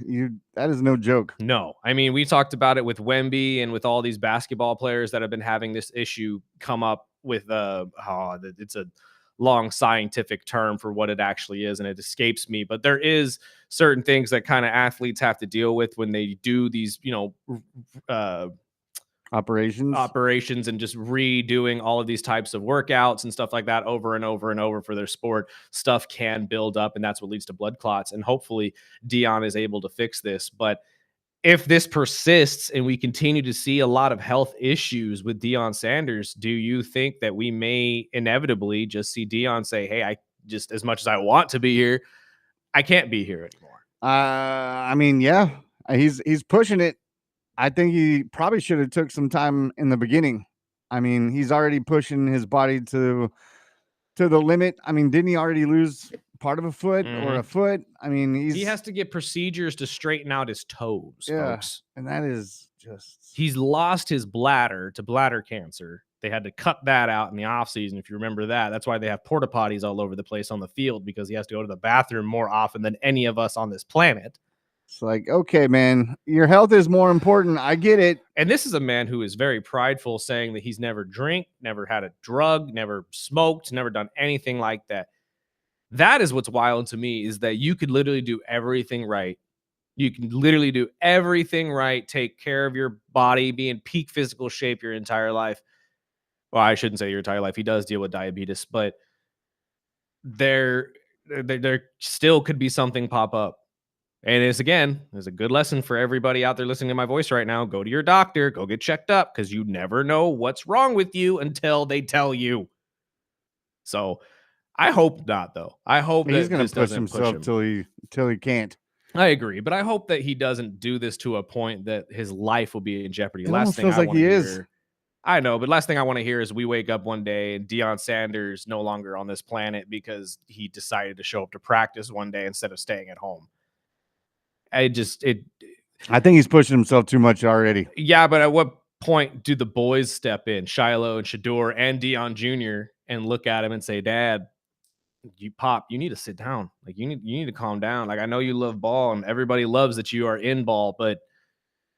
that is no joke. No, I mean, we talked about it with Wemby and with all these basketball players that have been having this issue come up with it's a long scientific term for what it actually is, and it escapes me. But there is certain things that kind of athletes have to deal with when they do these, operations and just redoing all of these types of workouts and stuff like that over and over and over for their sport. Stuff can build up, and that's what leads to blood clots. And hopefully Dion is able to fix this. But if this persists and we continue to see a lot of health issues with Deion Sanders, do you think that we may inevitably just see Deion say, hey, I just, as much as I want to be here, I can't be here anymore? I mean, yeah, he's pushing it. I think he probably should have took some time in the beginning. I mean, he's already pushing his body to the limit. I mean, didn't he already lose part of a foot or a foot? I mean, he has to get procedures to straighten out his toes, folks. And that is just... He's lost his bladder to bladder cancer. They had to cut that out in the offseason, if you remember that. That's why they have porta potties all over the place on the field, because he has to go to the bathroom more often than any of us on this planet. It's like, okay, man, your health is more important. I get it. And this is a man who is very prideful, saying that he's never drank, never had a drug, never smoked, never done anything like that. That is what's wild to me, is that you could literally do everything right. You can literally do everything right, take care of your body, be in peak physical shape your entire life. Well, I shouldn't say your entire life. He does deal with diabetes, but there still could be something pop up. And it's, again, there's a good lesson for everybody out there listening to my voice right now. Go to your doctor, go get checked up, because you never know what's wrong with you until they tell you. So I hope not, though. I hope he's going to push himself till he can't. I agree, but I hope that he doesn't do this to a point that his life will be in jeopardy. Last thing feels like he is. I know, but last thing I want to hear is we wake up one day and Deion Sanders no longer on this planet because he decided to show up to practice one day instead of staying at home. I think he's pushing himself too much already. Yeah, but at what point do the boys step in, Shiloh and Shador and Deion Jr., and look at him and say, Dad, you need to sit down. Like, you need to calm down. Like, I know you love ball and everybody loves that you are in ball, but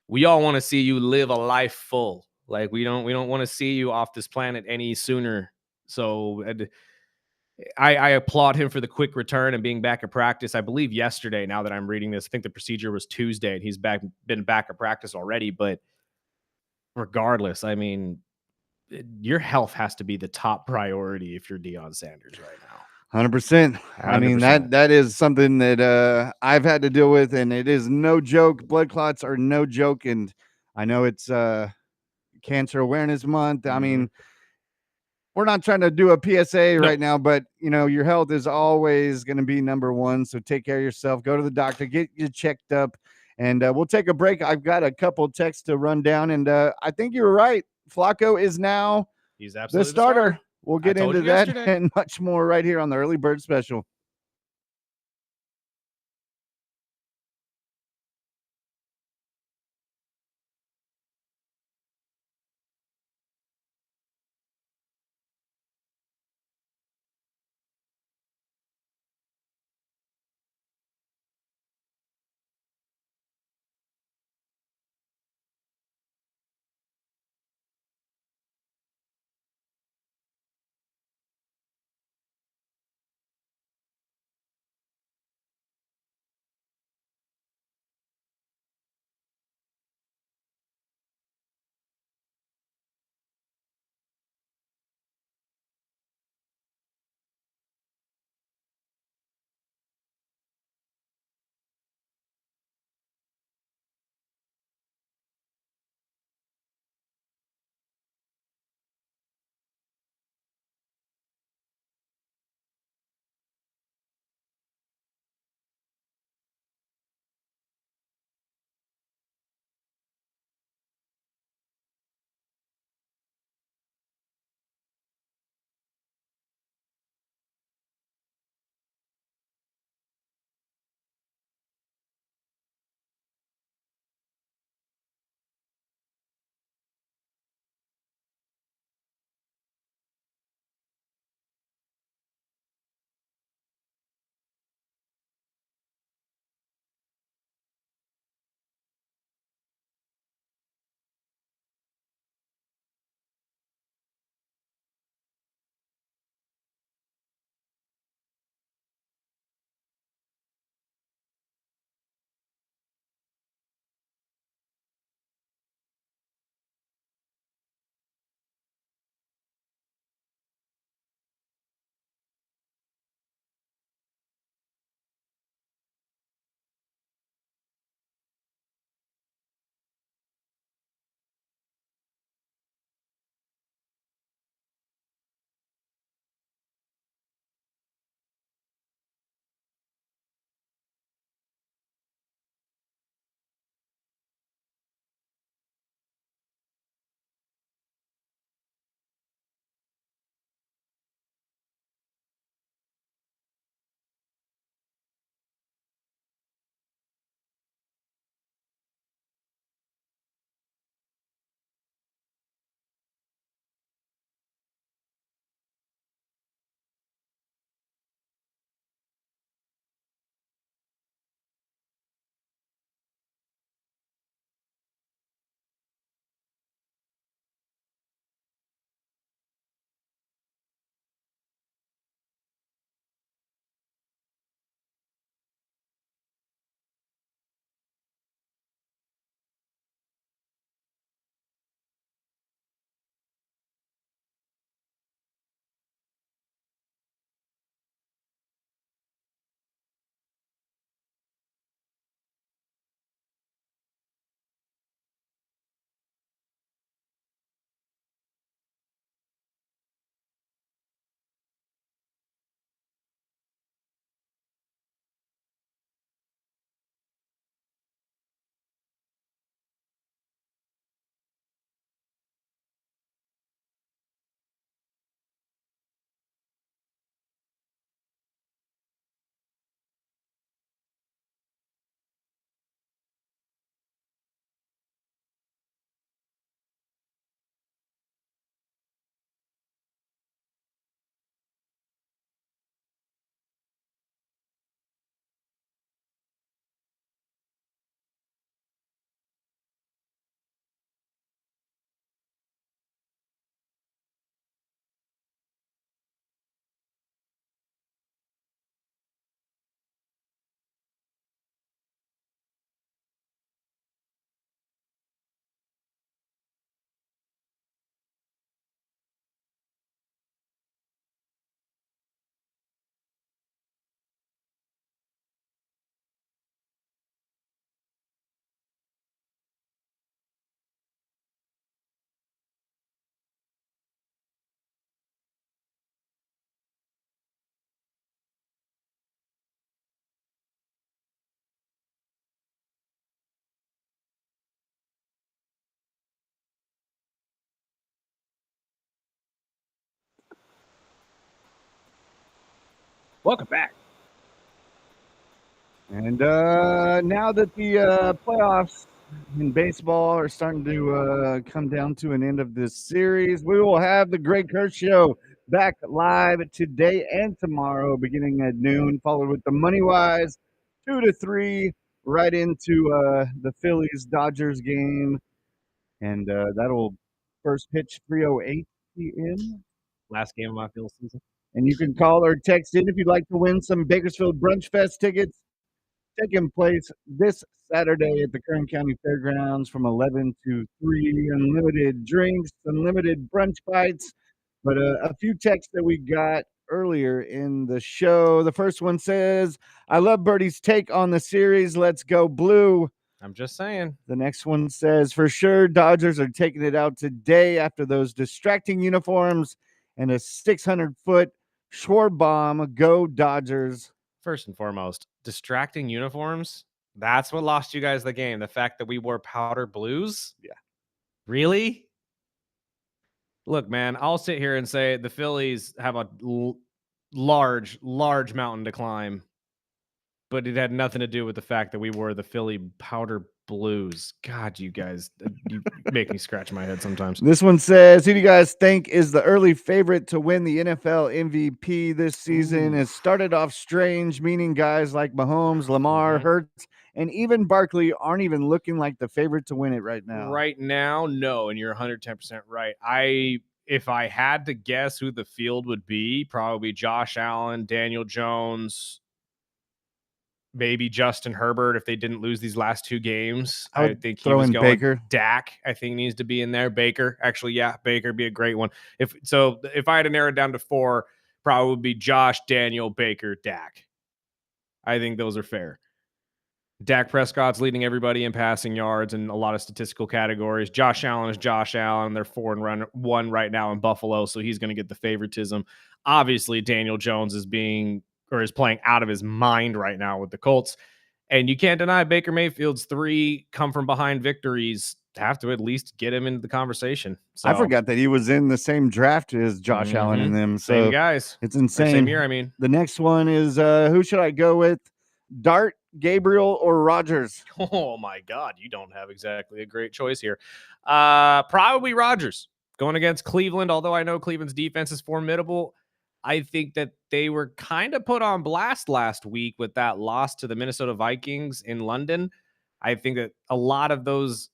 we all want to see you live a life full. Like, we don't want to see you off this planet any sooner. So I applaud him for the quick return and being back at practice. I believe yesterday, now that I'm reading this, I think the procedure was Tuesday, and he's been back at practice already. But regardless, I mean, your health has to be the top priority if you're Deion Sanders right now. 100%. I mean, that is something that I've had to deal with, and it is no joke. Blood clots are no joke, and I know it's Cancer Awareness Month. I mean, we're not trying to do a PSA right now, but, your health is always going to be number one. So take care of yourself. Go to the doctor, get you checked up, and we'll take a break. I've got a couple texts to run down, and I think you were right. Flacco is now the starter. We'll get into that and much more right here on the Early Bird Special. Welcome back. And now that the playoffs in baseball are starting to come down to an end of this series, we will have the Great Kurt Show back live today and tomorrow, beginning at noon, followed with the Money Wise 2 to 3, right into the Phillies Dodgers game, and that'll first pitch 3:08 p.m. Last game of my Phil season. And you can call or text in if you'd like to win some Bakersfield Brunch Fest tickets, taking place this Saturday at the Kern County Fairgrounds from 11 to 3. Unlimited drinks, unlimited brunch bites. But a few texts that we got earlier in the show. The first one says, I love Birdie's take on the series. Let's go blue. I'm just saying. The next one says, for sure, Dodgers are taking it out today after those distracting uniforms and a 600-foot Schwarbomb. Go Dodgers. First and foremost, distracting uniforms. That's what lost you guys the game. The fact that we wore powder blues. Yeah. Really? Look, man, I'll sit here and say the Phillies have a large mountain to climb, but it had nothing to do with the fact that we wore the Philly powder blues. God, you guys, you make me scratch my head sometimes. This one says, who do you guys think is the early favorite to win the NFL MVP this season? It started off strange, meaning guys like Mahomes, Lamar, Hurts, and even Barkley aren't even looking like the favorite to win it right now. Right now, no, and you're 110% right. If I had to guess who the field would be, probably Josh Allen, Daniel Jones, maybe Justin Herbert if they didn't lose these last two games. I think he was going Baker. Dak, I think, needs to be in there. Baker, actually, yeah, Baker would be a great one. If I had to narrow it down to four, probably would be Josh, Daniel, Baker, Dak. I think those are fair. Dak Prescott's leading everybody in passing yards in a lot of statistical categories. Josh Allen is Josh Allen. They're 4-1 right now in Buffalo, so he's going to get the favoritism. Obviously, Daniel Jones is playing out of his mind right now with the Colts. And you can't deny Baker Mayfield's 3 come-from-behind victories have to at least get him into the conversation. So, I forgot that he was in the same draft as Josh Allen and them. So same guys. It's insane. Same year, I mean. The next one is, who should I go with? Dart, Gabriel, or Rodgers? Oh, my God. You don't have exactly a great choice here. Probably Rodgers going against Cleveland, although I know Cleveland's defense is formidable. I think that they were kind of put on blast last week with that loss to the Minnesota Vikings in London. I think that a lot of those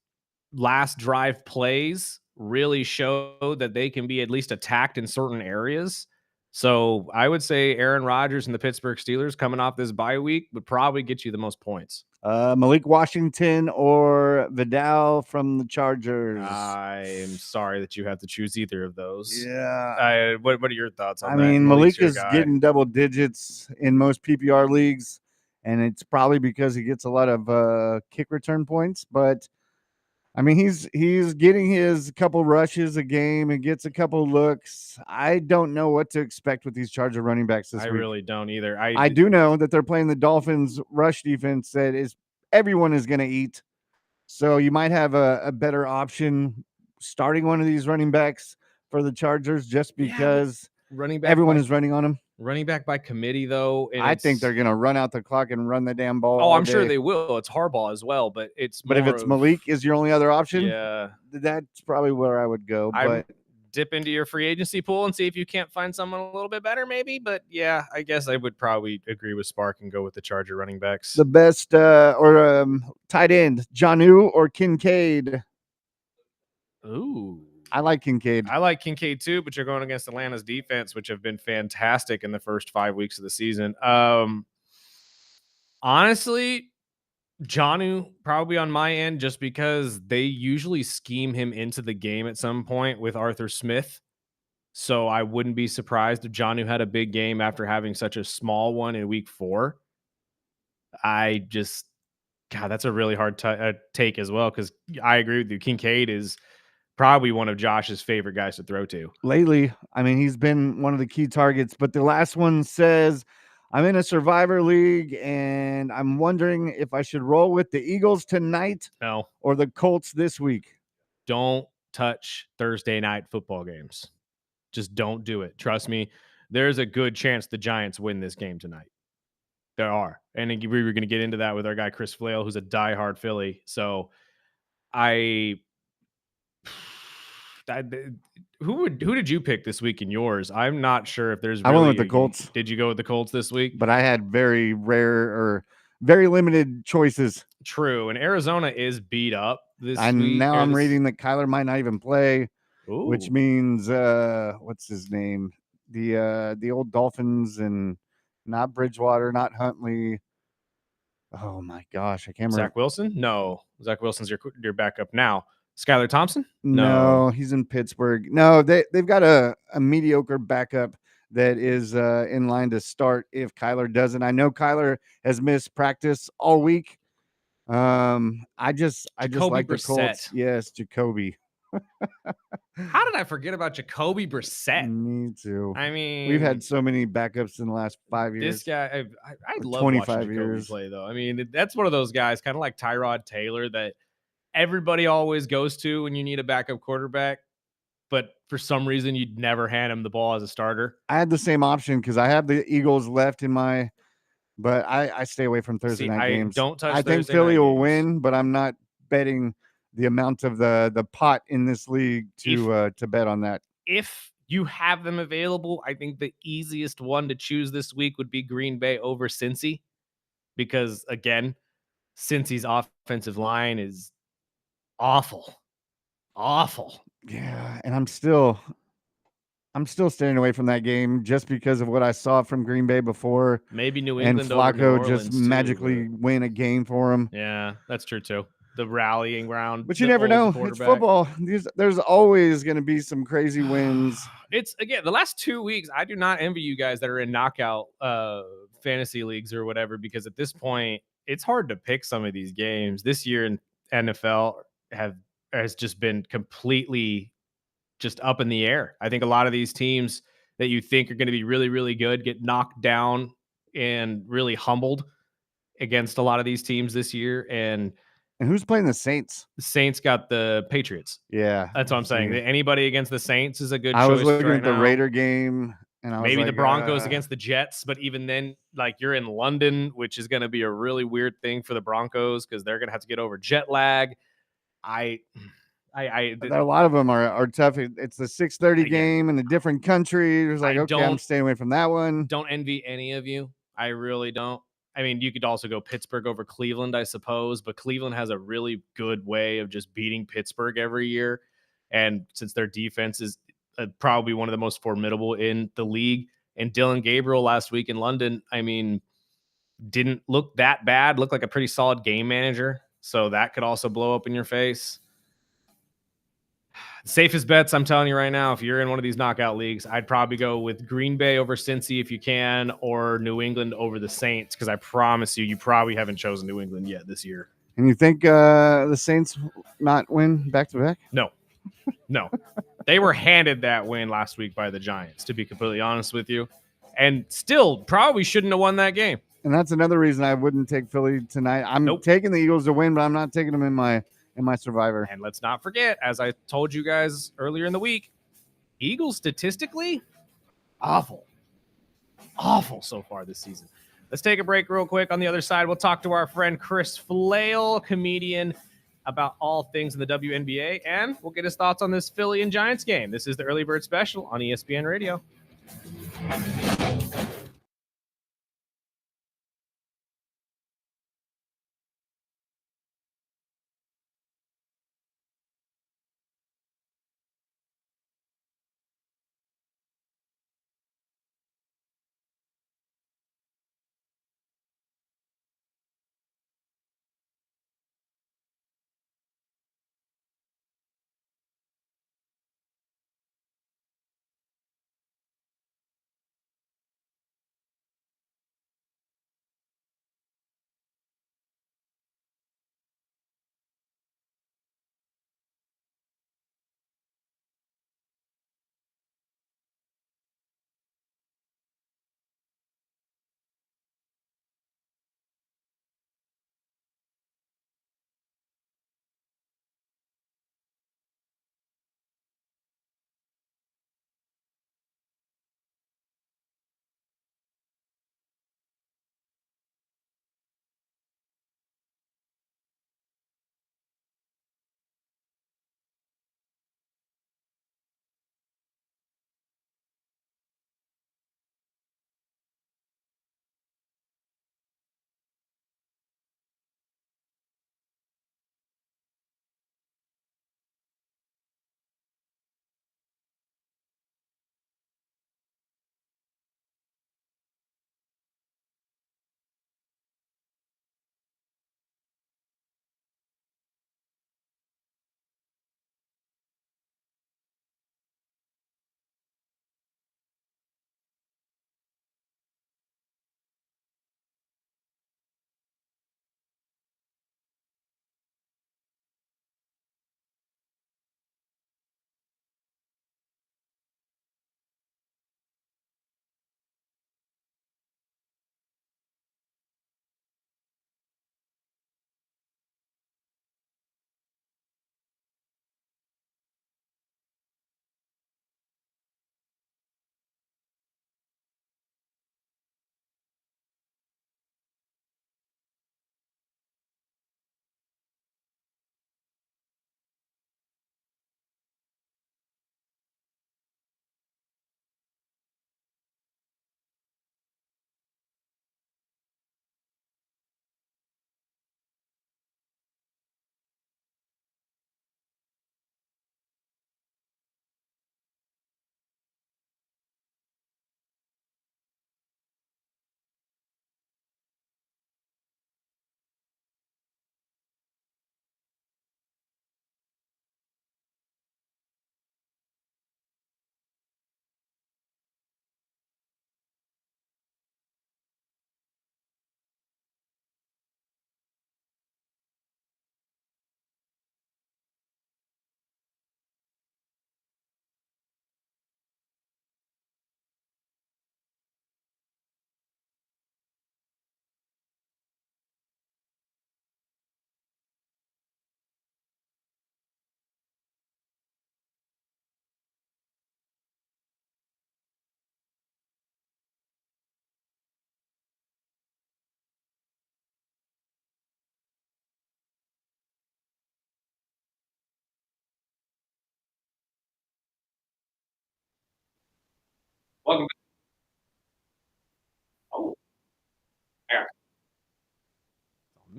last drive plays really show that they can be at least attacked in certain areas. So I would say Aaron Rodgers and the Pittsburgh Steelers coming off this bye week would probably get you the most points. Malik Washington or Vidal from the Chargers? I am sorry that you have to choose either of those. Yeah. What are your thoughts on I that? mean, Malik is getting double digits in most PPR leagues, and it's probably because he gets a lot of kick return points. But I mean, he's getting his couple rushes a game and gets a couple looks. I don't know what to expect with these Charger running backs this week. I really don't either. I do know that they're playing the Dolphins rush defense that everyone is going to eat. So you might have a better option starting one of these running backs for the Chargers just because everyone is running on them. Running back by committee, though. I think they're going to run out the clock and run the damn ball. Oh, I'm sure they will. It's Harbaugh as well, but if it's Malik is your only other option, yeah, that's probably where I would go. But dip into your free agency pool and see if you can't find someone a little bit better, maybe. But yeah, I guess I would probably agree with Spark and go with the Charger running backs. The best tight end, Jonnu or Kincaid? Ooh. I like Kincaid. I like Kincaid too, but you're going against Atlanta's defense, which have been fantastic in the first 5 weeks of the season. Honestly, Jonnu probably on my end, just because they usually scheme him into the game at some point with Arthur Smith. So I wouldn't be surprised if Jonnu had a big game after having such a small one in week 4. That's a really hard take as well, because I agree with you. Kincaid is probably one of Josh's favorite guys to throw to. Lately, I mean, he's been one of the key targets, but the last one says, I'm in a Survivor League, and I'm wondering if I should roll with the Eagles tonight or the Colts this week. Don't touch Thursday night football games. Just don't do it. Trust me. there's a good chance the Giants win this game tonight. There are. And we were going to get into that with our guy, Chris Flail, who's a diehard Philly. So who did you pick this week in yours? I'm not sure if there's I went with the Colts. Did you go with the Colts this week? But I had very rare or very limited choices. True. And Arizona is beat up this and week. Now I'm reading that Kyler might not even play, which means what's his name? The old Dolphins, and not Bridgewater, not Huntley. Oh my gosh, I can't remember. Zach Wilson? No. Zach Wilson's your backup now. Skylar Thompson? No, he's in Pittsburgh. No, they've got a mediocre backup that is in line to start if Kyler doesn't. I know Kyler has missed practice all week. I just like the Colts. Yes, Jacoby. How did I forget about Jacoby Brissett? Me too. I mean, we've had so many backups in the last 5 years. This guy, I love 25 watching Jacoby play, though. I mean, that's one of those guys, kind of like Tyrod Taylor, that everybody always goes to when you need a backup quarterback. But for some reason, you'd never hand him the ball as a starter. I had the same option because I have the Eagles left in my, but I stay away from Thursday night games. Don't touch. I think Philly will win, but I'm not betting the amount of the pot in this league to bet on that. If you have them available, I think the easiest one to choose this week would be Green Bay over Cincy, because again, Cincy's offensive line is awful. Yeah, and I'm still staying away from that game just because of what I saw from Green Bay before. Maybe New England and Flacco just magically win a game for him. Yeah, that's true too. The rallying round, but you never know. It's football. There's always going to be some crazy wins. It's again the last 2 weeks. I do not envy you guys that are in knockout fantasy leagues or whatever, because at this point it's hard to pick some of these games. This year in NFL has just been completely just up in the air. I think a lot of these teams that you think are going to be really, really good get knocked down and really humbled against a lot of these teams this year. And who's playing the Saints? The Saints got the Patriots. Yeah. That's what I'm saying. Anybody against the Saints is a good choice. I was looking at the now. Raider game, and I was maybe like, the Broncos against the Jets, but even then, like, you're in London, which is going to be a really weird thing for the Broncos because they're going to have to get over jet lag. A lot of them are tough. It's the 6:30 game in a different country. It was like, okay, I'm staying away from that one. Don't envy any of you. I really don't. I mean, you could also go Pittsburgh over Cleveland, I suppose, but Cleveland has a really good way of just beating Pittsburgh every year. And since their defense is probably one of the most formidable in the league, and Dylan Gabriel last week in London, I mean, didn't look that bad, looked like a pretty solid game manager. So that could also blow up in your face. Safest bets, I'm telling you right now, if you're in one of these knockout leagues, I'd probably go with Green Bay over Cincy if you can, or New England over the Saints, because I promise you probably haven't chosen New England yet this year. And you think the Saints not win back-to-back? No. They were handed that win last week by the Giants, to be completely honest with you, and still probably shouldn't have won that game. And that's another reason I wouldn't take Philly tonight. I'm taking the Eagles to win, but I'm not taking them in my survivor. And let's not forget, as I told you guys earlier in the week, Eagles statistically awful so far this season. Let's take a break real quick. On the other side, we'll talk to our friend Chris Flail, comedian, about all things in the WNBA, and we'll get his thoughts on this Philly and Giants game. This is the Early Bird Special on ESPN Radio.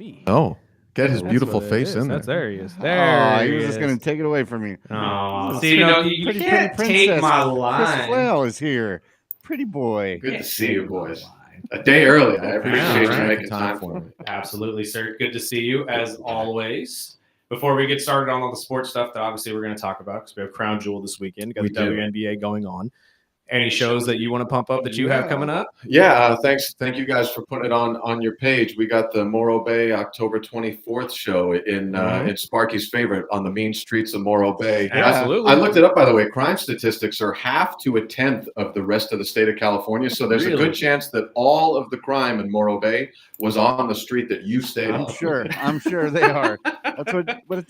Me. Oh, get his That's beautiful what it face is. in there. There he is. Oh, There he was just going to take it away from me. Oh, This see, pretty- no, you pretty can't princess. take my Chris line. Flail is here. Pretty boy. Good to see you, boys. A day early. I appreciate right. you making time for me. Absolutely, sir. Good to see you as always. Before we get started on all the sports stuff that obviously we're going to talk about, because we have Crown Jewel this weekend, got the WNBA going on. Any shows that you want to pump up that you have coming up? Yeah, thank you guys for putting it on your page. We got the Morro Bay October 24th show in Sparky's favorite on the mean streets of Morro Bay. Absolutely. I looked it up, by the way. Crime statistics are 1/2 to 1/10 of the rest of the state of California. So there's a good chance that all of the crime in Morro Bay was on the street that you stayed on. I'm sure they are. That's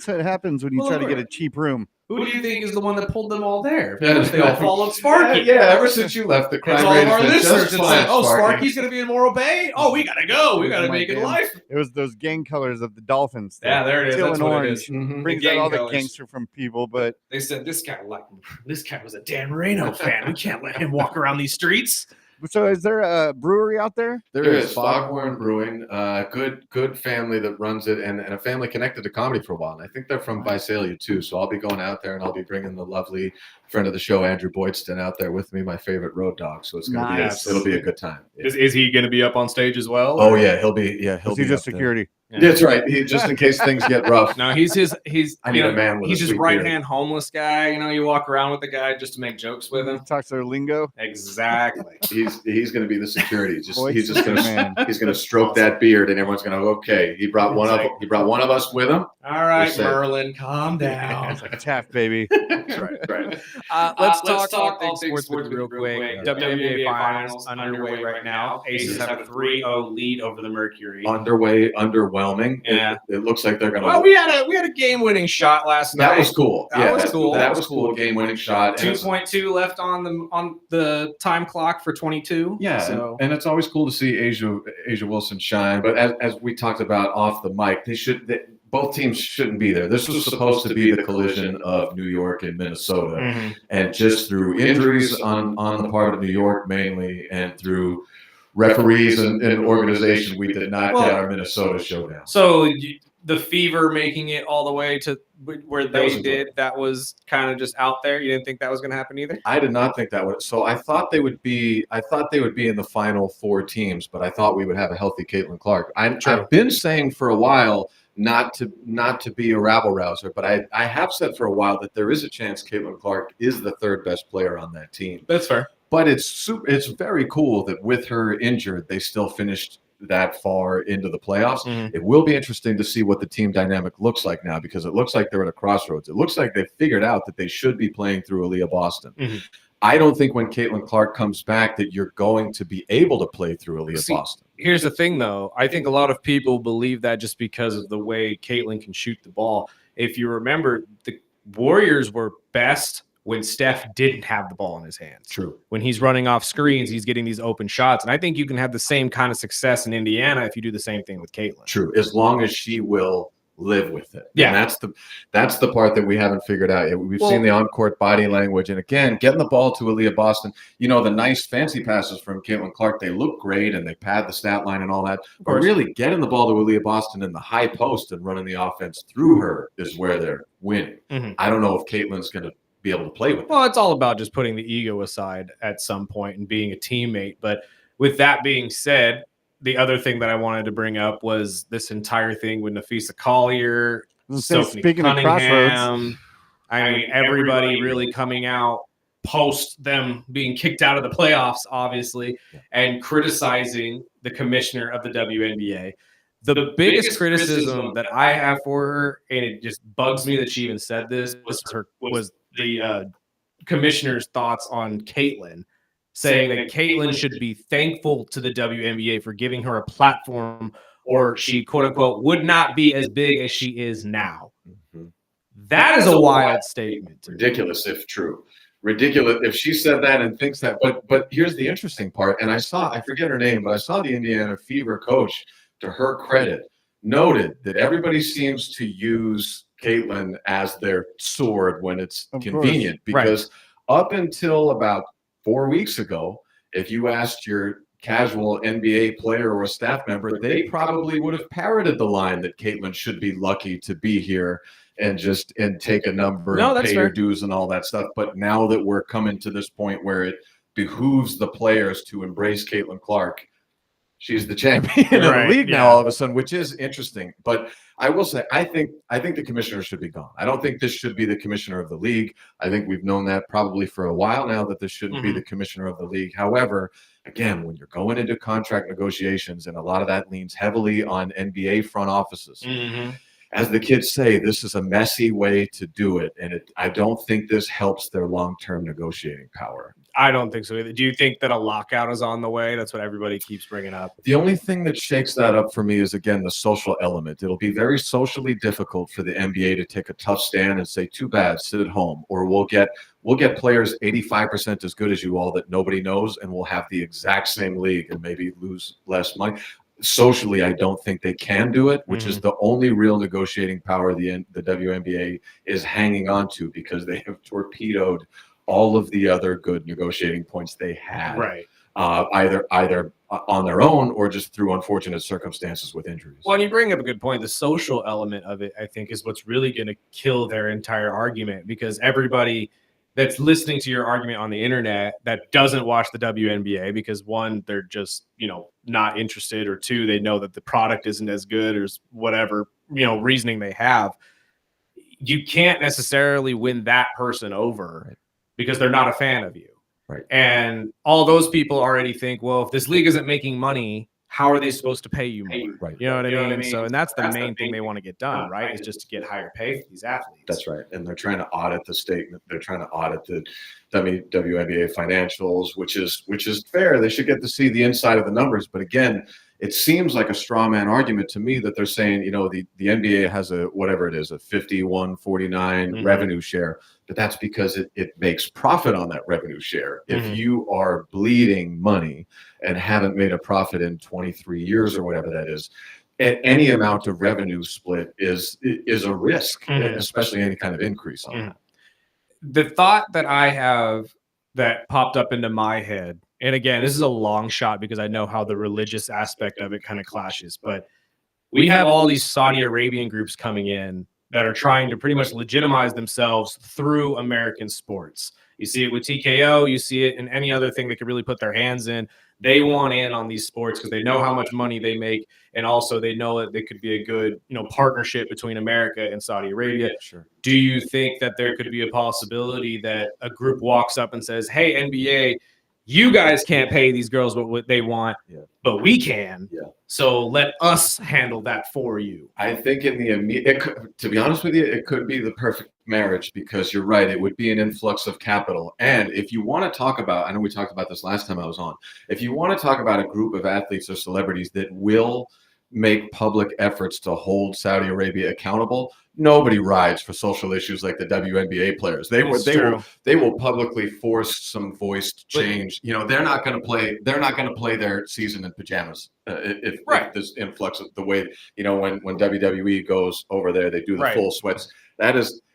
what happens when you try to get a cheap room. Who do you think is the one that pulled them all there? They all followed Sparky. Yeah, ever since you left, the crime all rate of our has been listeners just that fine, said, "Oh, Sparky." Sparky's going to be in Morro Bay. Oh, we got to go. We got to make it life." It was those gang colors of the Dolphins. Yeah, there it is. Teal That's and what orange. it is. Mm-hmm. Brings out all the gangster from people, but they said this guy was a Dan Marino fan. We can't let him walk around these streets. So is there a brewery out there? There is Foghorn Brewing, good family that runs it, and a family connected to comedy for a while. And I think they're from Visalia too. So I'll be going out there, and I'll be bringing the lovely friend of the show, Andrew Boydston, out there with me, my favorite road dog. So it's gonna it'll be a good time. Yeah. Is he going to be up on stage as well? Oh yeah, he'll be just security. Yeah. That's right. Just in case things get rough. No, he's I need a man with he's a his sweet right beard. hand homeless guy. You walk around with the guy just to make jokes with him. Talks their lingo. Exactly. He's going to be the security. He's just man. he's going to stroke that beard, and everyone's going to go, okay. He brought one of us with him. All right, Merlin, calm down. It's like a Taft baby. That's right. Let's talk all things sports with real quick. WNBA finals underway right now. Aces have a 3-0 lead over the Mercury. Underwhelming. Yeah. It looks like they're going to. Well, we had a game-winning shot last night. That was cool. That was cool. That was cool. Game-winning shot. 2.2 left on the time clock for 22. Yeah, and it's always cool to see Asia Wilson shine. But as we talked about off the mic, both teams shouldn't be there. This was supposed to be the collision of New York and Minnesota, and just through injuries on the part of New York mainly, and through referees and organization, we did not get our Minnesota showdown. So the Fever making it all the way to where they did, that was kind of just out there. You didn't think that was going to happen either? I did not think that would. So I thought they would be in the final 4 teams, but I thought we would have a healthy Caitlin Clark. I've been saying for a while not to be a rabble rouser, but I have said for a while that there is a chance Caitlin Clark is the 3rd best player on that team. That's fair. But it's very cool that with her injured, they still finished that far into the playoffs. It will be interesting to see what the team dynamic looks like now, because it looks like they're at a crossroads. It looks like they've figured out that they should be playing through Aaliyah Boston. I don't think when Caitlin Clark comes back that you're going to be able to play through Aaliyah Boston. Here's the thing, though. I think a lot of people believe that just because of the way Caitlin can shoot the ball. If you remember, the Warriors were best when Steph didn't have the ball in his hands. True. When he's running off screens, he's getting these open shots. And I think you can have the same kind of success in Indiana if you do the same thing with Caitlin. True. As long as she will live with it. Yeah. And that's the part that we haven't figured out yet. We've seen the on-court body language. And again, getting the ball to Aaliyah Boston, the nice fancy passes from Caitlin Clark, they look great and they pad the stat line and all that. But really getting the ball to Aaliyah Boston in the high post and running the offense through her is where they're winning. I don't know if Caitlin's going to be able to play with them. Well, it's all about just putting the ego aside at some point and being a teammate. But with that being said, the other thing that I wanted to bring up was this entire thing with Nafisa Collier, Sophie Cunningham. I mean, everybody really coming out post them being kicked out of the playoffs, obviously, and criticizing the commissioner of the WNBA. The biggest criticism that I have for her, and it just bugs me that she even said this, was the commissioner's thoughts on Caitlin, saying that Caitlin should be thankful to the WNBA for giving her a platform, or she, quote unquote, would not be as big as she is now. That is a wild statement. Ridiculous if true. Ridiculous if she said that and thinks that. But here's the interesting part. And I forget her name, but I saw the Indiana Fever coach, to her credit, noted that everybody seems to use Caitlin as their sword when it's convenient. Because up until about 4 weeks ago, if you asked your casual NBA player or a staff member, they probably would have parroted the line that Caitlin should be lucky to be here and take a number and pay your dues and all that stuff. But now that we're coming to this point where it behooves the players to embrace Caitlin Clark, she's the champion of the league now all of a sudden, which is interesting. But I will say, I think the commissioner should be gone. I don't think this should be the commissioner of the league. I think we've known that probably for a while now, that this shouldn't be the commissioner of the league. However, again, when you're going into contract negotiations, and a lot of that leans heavily on NBA front offices, as the kids say, this is a messy way to do it. And I don't think this helps their long-term negotiating power. I don't think so either. Do you think that a lockout is on the way? That's what everybody keeps bringing up. The only thing that shakes that up for me is, again, the social element. It'll be very socially difficult for the NBA to take a tough stand and say, too bad, sit at home. Or we'll get players 85% as good as you all that nobody knows, and we'll have the exact same league and maybe lose less money. Socially, I don't think they can do it, which is the only real negotiating power the WNBA is hanging on to, because they have torpedoed all of the other good negotiating points they had, either on their own or just through unfortunate circumstances with injuries. Well, and you bring up a good point. The social element of it, I think, is what's really going to kill their entire argument, because everybody that's listening to your argument on the internet that doesn't watch the WNBA, because one, they're just, not interested, or two, they know that the product isn't as good, or whatever, reasoning they have. You can't necessarily win that person over because they're not a fan of you. Right. And all those people already think, well, if this league isn't making money, how are they supposed to pay you more? Right. You know what I mean? So, and that's the main thing they want to get done, right? Is just to get higher pay for these athletes. That's right. And they're trying to audit the statement. They're trying to audit the WNBA financials, which is fair. They should get to see the inside of the numbers. But again, it seems like a straw man argument to me that they're saying, the NBA has a 51-49 revenue share, but that's because it makes profit on that revenue share. If you are bleeding money and haven't made a profit in 23 years or whatever that is, any amount of revenue split is a risk, especially any kind of increase on that. The thought that I have that popped up into my head, and again, this is a long shot because I know how the religious aspect of it kind of clashes, but we have all these Saudi Arabian groups coming in that are trying to pretty much legitimize themselves through American sports. You see it with TKO, you see it in any other thing they could really put their hands in. They want in on these sports because they know how much money they make, and also they know that they could be a good, partnership between America and Saudi Arabia. Sure. Do you think that there could be a possibility that a group walks up and says, "Hey, NBA, you guys can't pay these girls what they want, but we can. So let us handle that for you"? I think in the immediate, to be honest with you, it could be the perfect marriage, because you're right. It would be an influx of capital. And if you want to talk about, I know we talked about this last time I was on, if you want to talk about a group of athletes or celebrities that will make public efforts to hold Saudi Arabia accountable, nobody rides for social issues like the WNBA players. They will publicly force some voiced change. They're not going to play their season in pajamas if this influx of the way, when WWE goes over there, they do the full sweats.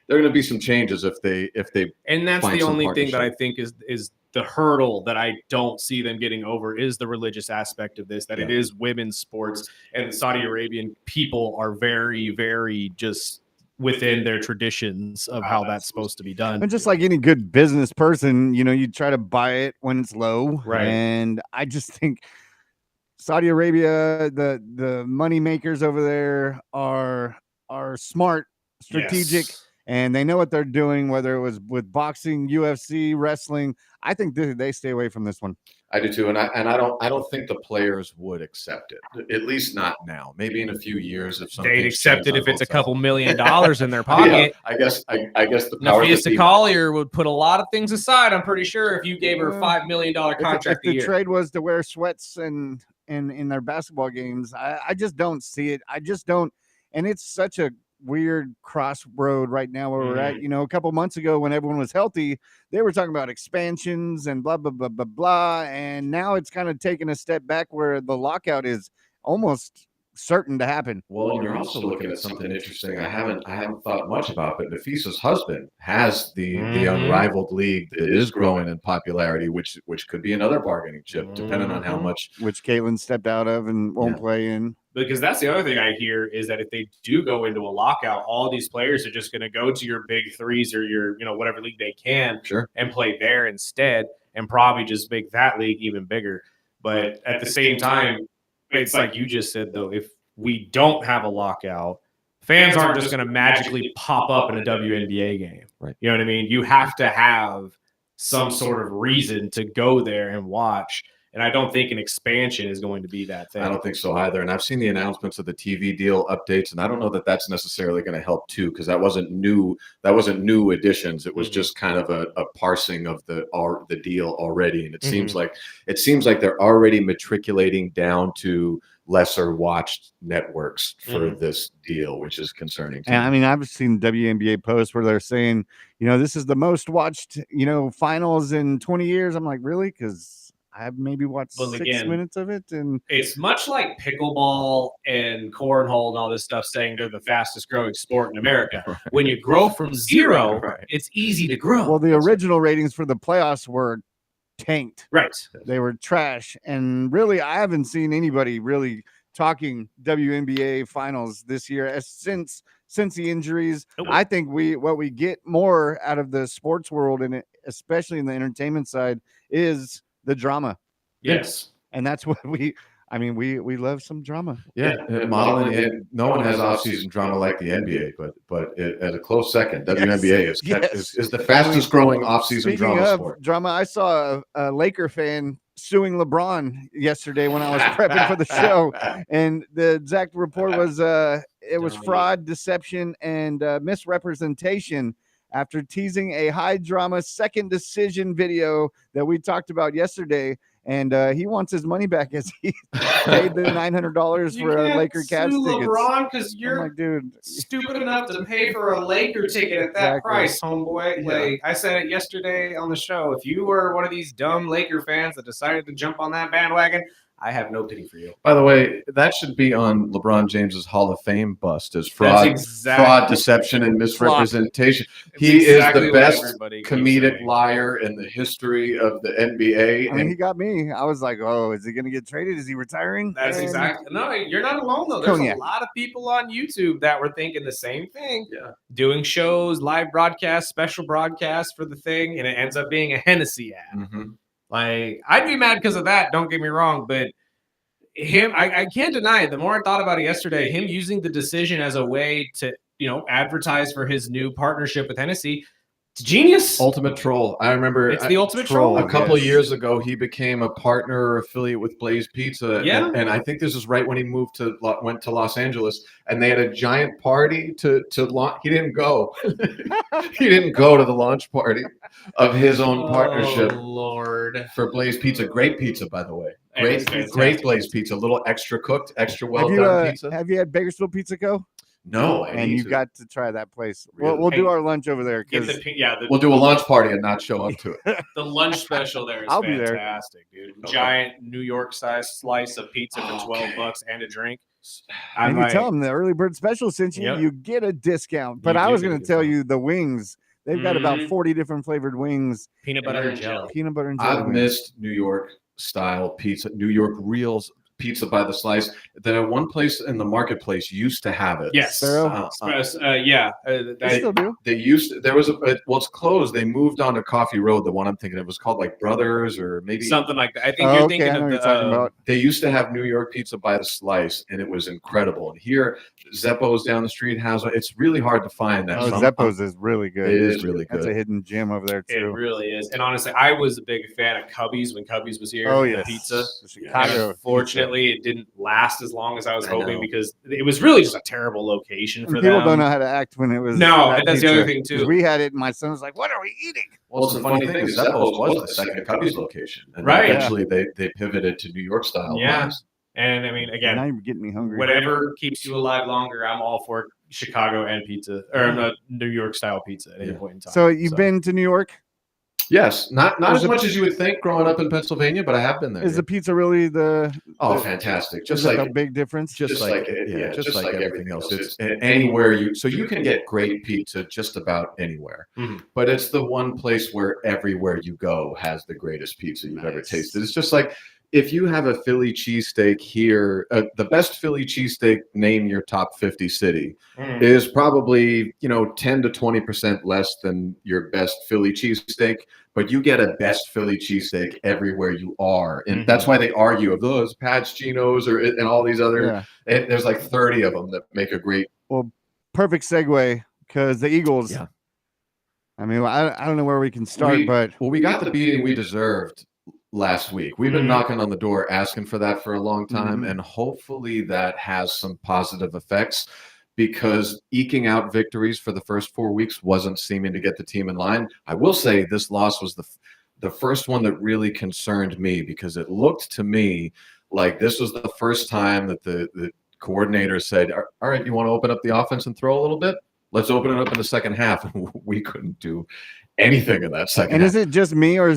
There are going to be some changes if they and that's the only thing that I think is the hurdle that I don't see them getting over, is the religious aspect of this, that it is women's sports, and Saudi Arabian people are very, very just within their traditions of how that's supposed to be done. And just like any good business person, you try to buy it when it's low. Right. And I just think Saudi Arabia, the money makers over there are smart, strategic. Yes. And they know what they're doing, whether it was with boxing, UFC, wrestling. I think they stay away from this one. I do too, and I don't think the players would accept it. At least not now. Maybe in a few years, if something they'd accept it if it's a couple $1 million in their pocket. I guess the power. Nafisa Collier would put a lot of things aside, I'm pretty sure, if you gave her a $5 million contract if the trade was to wear sweats and in their basketball games. I just don't see it. I just don't, and it's such a weird crossroad right now where we're at. A couple months ago when everyone was healthy, they were talking about expansions and blah blah blah blah blah, and now it's kind of taken a step back where the lockout is almost certain to happen. Well, and you're also looking at something interesting. I haven't thought much about, but Nafisa's husband has the unrivaled league that is growing in popularity, which could be another bargaining chip, depending on how much. Which Caitlin stepped out of and won't play in. Because that's the other thing I hear is that if they do go into a lockout, all these players are just going to go to your big threes or your, whatever league they can and play there instead, and probably just make that league even bigger. But at the same time, it's like you just said, though, if we don't have a lockout, fans aren't just going to magically pop up in a WNBA game. Right. You know what I mean? You have to have some sort of reason to go there and watch. And I don't think an expansion is going to be that thing. I don't think so either. And I've seen the announcements of the TV deal updates, and I don't know that that's necessarily going to help too, because that wasn't new. That wasn't new additions. It was just kind of a parsing of the deal already. And it seems like they're already matriculating down to lesser watched networks for this deal, which is concerning. And I mean, I've seen WNBA posts where they're saying, this is the most watched, finals in 20 years. I'm like, really? Because I've maybe watched 6 minutes of it, and it's much like pickleball and cornhole and all this stuff saying they're the fastest growing sport in America. Right. When you grow from zero, it's easy to grow. Well, the original ratings for the playoffs were tanked. Right. They were trash. And really, I haven't seen anybody really talking WNBA finals this year since the injuries. I think what we get more out of the sports world, and especially in the entertainment side, is the drama. Yes. And that's what we love some drama. Yeah. Modeling, no one has off-season drama like the NBA, but at a close second, WNBA is the fastest growing off-season drama sport. Drama, I saw a Laker fan suing LeBron yesterday when I was prepping for the show, and the exact report was it was fraud, deception, and misrepresentation after teasing a high drama second decision video that we talked about yesterday. And he wants his money back as he paid the $900 for a Laker Cavs ticket. LeBron, because you're stupid enough to pay for a Laker ticket at that price, homeboy. Yeah. Like I said it yesterday on the show. If you were one of these dumb Laker fans that decided to jump on that bandwagon, I have no pity for you. By the way, that should be on LeBron James's Hall of Fame bust as fraud, deception, and misrepresentation. He is the best comedic liar in the history of the NBA. I mean, he got me. I was like, oh, is he going to get traded? Is he retiring? That's exactly. No, you're not alone, though. There's a lot of people on YouTube that were thinking the same thing. Yeah. Doing shows, live broadcasts, special broadcasts for the thing, and it ends up being a Hennessy ad. Mm-hmm. Like, I'd be mad because of that. Don't get me wrong, but I can't deny it. The more I thought about it yesterday, him using the decision as a way to, advertise for his new partnership with Hennessy, it's genius. Ultimate troll. I remember it's the ultimate troll. A couple of years ago, he became a partner or affiliate with Blaze Pizza. Yeah. And I think this is right when he went to Los Angeles, and they had a giant party to launch. He didn't go. He didn't go to the launch party of his own partnership. Lord. For Blaze Pizza. Great pizza, by the way. Great Blaze Pizza. A little extra cooked, extra well done pizza. Have you had Bakersfield Pizza Co.? No, and you got to try that place. Really? We'll do our lunch over there. We'll do a lunch party and not show up to it. The lunch special there is fantastic, dude. Okay. Giant New York-sized slice of pizza for $12 and a drink. And you tell them the early bird special sent you, you get a discount. But I was going to tell you the wings. They've got about 40 different flavored wings. Peanut butter and jelly. Peanut butter and jelly. I've missed New York style pizza, New York real pizza by the slice. The one place in the marketplace used to have it. Yes. They still do. It's closed. They moved on to Coffee Road. The one I'm thinking of was called like Brothers or maybe something like that. I think you're thinking of about. They used to have New York pizza by the slice, and it was incredible. And here, Zeppo's down the street has it. It's really hard to find that. Zeppo's is really good. It is really good. That's a hidden gem over there too. It really is. And honestly, I was a big fan of Cubby's when Cubby's was here. Pizza. Chicago. Unfortunately, it didn't last as long as I was hoping because it was really just a terrible location for them. People don't know how to act when it was. No, that's the other thing too. We had it, and my son was like, "What are we eating?" Well, the funny thing is Zeppo's was the second Cubby's location, and eventually they pivoted to New York style. Yeah, and I mean, again, now you're getting me hungry. Whatever keeps you alive longer, I'm all for Chicago and pizza or New York style pizza at any point in time. So you've been to New York? Yes, not as much as you would think growing up in Pennsylvania, but I have been there. Is the pizza really fantastic? Just like a big difference. Just like everything else. It's anywhere you can get great pizza just about anywhere. Mm-hmm. But it's the one place where everywhere you go has the greatest pizza you've ever tasted. It's just like if you have a Philly cheesesteak here, the best Philly cheesesteak, name your top 50 city, is probably 10 to 20% less than your best Philly cheesesteak, but you get a best Philly cheesesteak everywhere you are, and that's why they argue of those Pacino's and all these other. Yeah. There's like 30 of them that make a great. Well, perfect segue because the Eagles. Yeah. I mean, I don't know where we can start, but we got the beating we deserved last week. We've been knocking on the door asking for that for a long time, and hopefully that has some positive effects, because eking out victories for the first 4 weeks wasn't seeming to get the team in line. I will say this loss was the first one that really concerned me, because it looked to me like this was the first time that the coordinator said, all right, you want to open up the offense and throw a little bit? Let's open it up in the second half. We couldn't do anything in that second half. And is it just me, or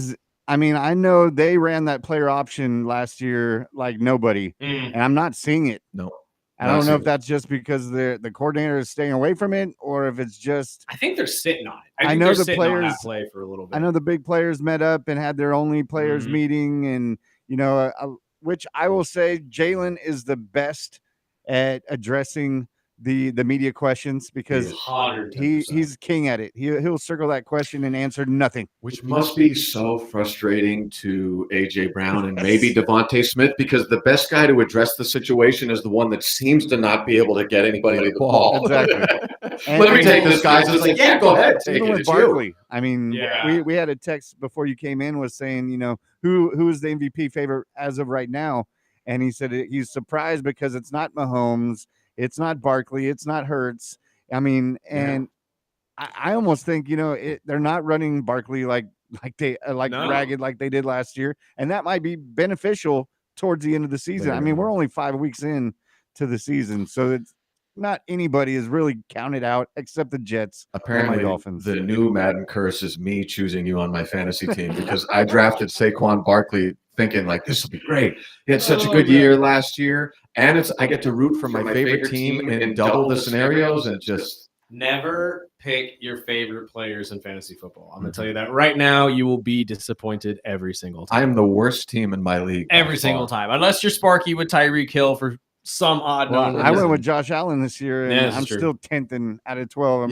I know they ran that player option last year like nobody, and I'm not seeing it. No. I don't know if that's just because the coordinator is staying away from it, or if it's just. I think they're sitting on it. I know the players on that play for a little bit. I know the big players met up and had their only players meeting, and which I will say Jalen is the best at addressing the media questions, because he's king at it. He'll circle that question and answer nothing, which must be so frustrating to AJ Brown and maybe Devontae Smith, because the best guy to address the situation is the one that seems to not be able to get anybody the ball. Exactly. Let me take this, guys. It's like, yeah, go ahead. Even with Barkley, we had a text before you came in was saying, who is the MVP favorite as of right now, and he said he's surprised because it's not Mahomes. It's not Barkley. It's not Hurts. I almost think they're not running Barkley ragged like they did last year, and that might be beneficial towards the end of the season. We're only 5 weeks in to the season, so it's not anybody is really counted out except the Jets. Apparently, and my Dolphins. The new Madden curse is me choosing you on my fantasy team, because I drafted Saquon Barkley thinking like this will be great. He had such a good year last year, and I get to root for my favorite team in double the scenarios, and just never pick your favorite players in fantasy football. I'm going to tell you that right now. You will be disappointed every single time. I am the worst team in my league every single time, unless you're Sparky with Tyreek Hill for some odd number. I went with Josh Allen this year, and I'm still 10th out of 12.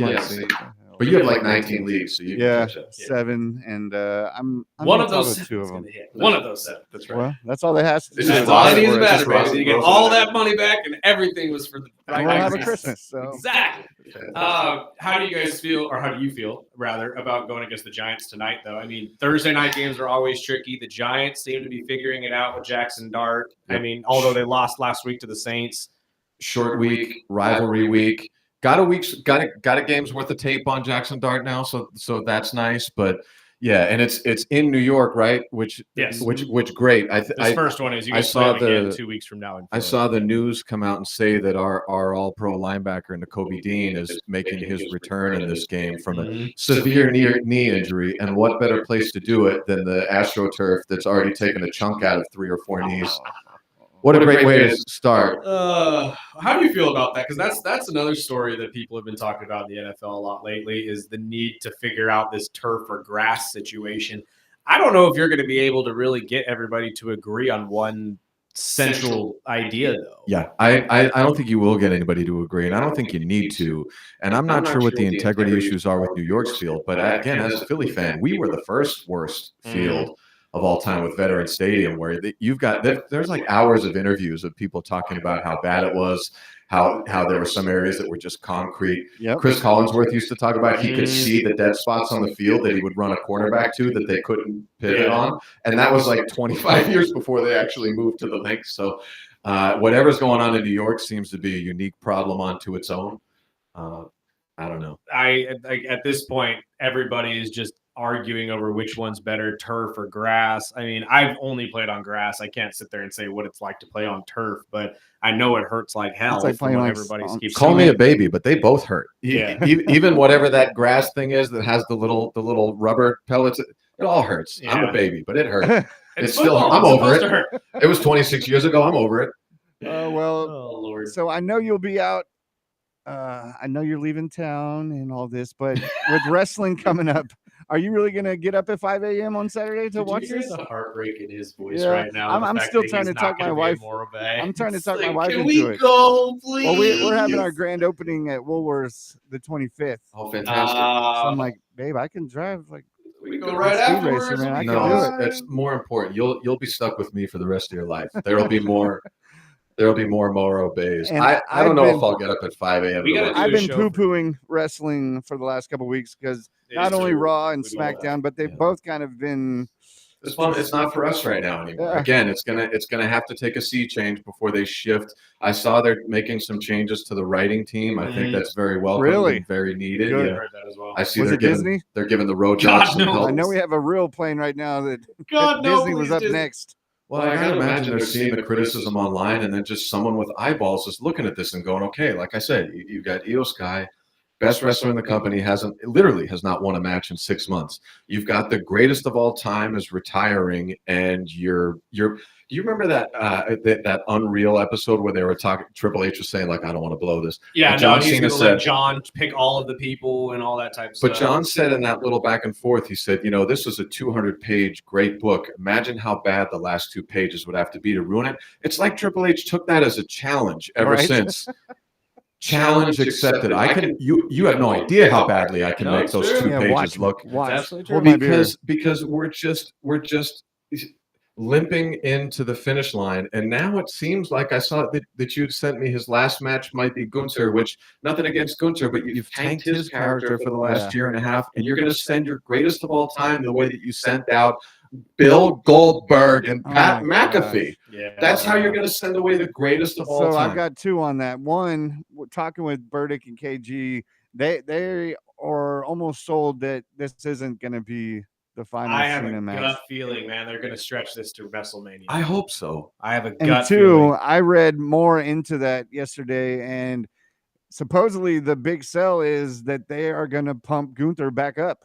But you have like 19 leagues, so you can catch up. 7, and I'm one of those 2 of them. One of those 7. That's right. Well, that's all they has to do. That's all it needs to matter, baby. You get all that money back, and everything was for the. We'll have a Christmas. So. Exactly. How do you guys feel, or how do you feel, rather, about going against the Giants tonight? Though, Thursday night games are always tricky. The Giants seem to be figuring it out with Jackson Dart. Yep. Although they lost last week to the Saints. Short week, rivalry week. Got a game's worth of tape on Jackson Dart now, so that's nice. But yeah, and it's in New York, right? Which great. This first one is you guys play again 2 weeks from now. I saw the news come out and say that our All-Pro linebacker Nakobe Dean is making his return in this game from a severe knee injury, and what better place to do it than the AstroTurf that's already taken a chunk out of 3 or 4 knees. What a great way to start. How do you feel about that? Because that's another story that people have been talking about in the NFL a lot lately, is the need to figure out this turf or grass situation. I don't know if you're going to be able to really get everybody to agree on one central idea, though. Yeah, I don't think you will get anybody to agree, and I don't think you need to. And I'm not sure what the integrity issues are with New York's field, but again, as a Philly fan, we were the first worst field of all time with Veterans Stadium, where you've got there's like hours of interviews of people talking about how bad it was, how there were some areas that were just concrete. Yep. Chris Collinsworth used to talk about he could see the dead spots on the field that he would run a cornerback to that they couldn't pivot on, and that was like 25 years before they actually moved to the links. So whatever's going on in New York seems to be a unique problem onto its own. I don't know. At this point, everybody is just arguing over which one's better, turf or grass. I've only played on grass. I can't sit there and say what it's like to play on turf, but I know it hurts like hell. It's like playing everybody keeps call me a baby, but they both hurt. Yeah. Even whatever that grass thing is that has the little rubber pellets. It all hurts. I'm Yeah. a baby, but it hurt. It's still, football. I'm It's over supposed to it. hurt. It was 26 years ago. I'm over it. Well, Oh Lord. so I know you'll be out. I know you're leaving town and all this, but with wrestling coming up, are you really gonna get up at 5 a.m. on Saturday to watch this? The heartbreak in his voice Yeah, right now. I'm still trying to talk my wife. I'm trying to talk my wife Can into we it. go, please? Well, we're having our grand opening at Woolworths the 25th. Oh, fantastic. So I'm like, babe, I can drive. Like, we go go right right speed afterwards. racer, man. I can No, do it. it's more important. You'll be stuck with me for the rest of your life. There'll be more Morrow Bays. And I I've don't know been- if I'll get up at 5 a.m. We to gotta watch do I've a it. been show for poo-pooing wrestling for the last couple of weeks because not only Raw and SmackDown, but they've both kind of been. It's fun. It's not for us right now anymore. Yeah. Again, it's gonna have to take a sea change before they shift. I saw they're making some changes to the writing team. I think that's very welcome Really? and very needed. Good. Yeah. I heard that as well. I see Was it Disney? They're giving the Road God, Dogs some no. help. I know we have a real plane right now that God, no, Disney was please, up Disney. next. Well, I gotta imagine they're seeing the criticism online, and then just someone with eyeballs is looking at this and going, "Okay, like I said, you've got Io Sky, best wrestler in the company, has not won a match in 6 months. You've got the greatest of all time is retiring, and you're." Do you remember that Unreal episode where they were talking? Triple H was saying like, "I don't want to blow this." Yeah, And John he's Cena gonna let said, John pick all of the people and all that type of But stuff. John said in that little back and forth, he said, this is a 200-page great book. Imagine how bad the last 2 pages would have to be to ruin it. It's like Triple H took that as a challenge ever since. Challenge accepted. You have no idea how badly I can make those 2 pages look. Watch. Hold my beer. Because we're just limping into the finish line, and now it seems like I saw that you'd sent me his last match might be Gunther, which nothing against Gunther, but you've tanked his character for the last year and a half, and you're going to send your greatest of all time the way that you sent out Bill Goldberg and Pat McAfee. Yeah, That's how you're going to send away the greatest of all So time. I've got 2 on that. One, we're talking with Burdick and KG. They are almost sold that this isn't going to be the final I have a Cena match. gut feeling, man, they're going to stretch this to WrestleMania. I hope so. I have a And gut 2, feeling. I read more into that yesterday, and supposedly the big sell is that they are going to pump Gunther back up.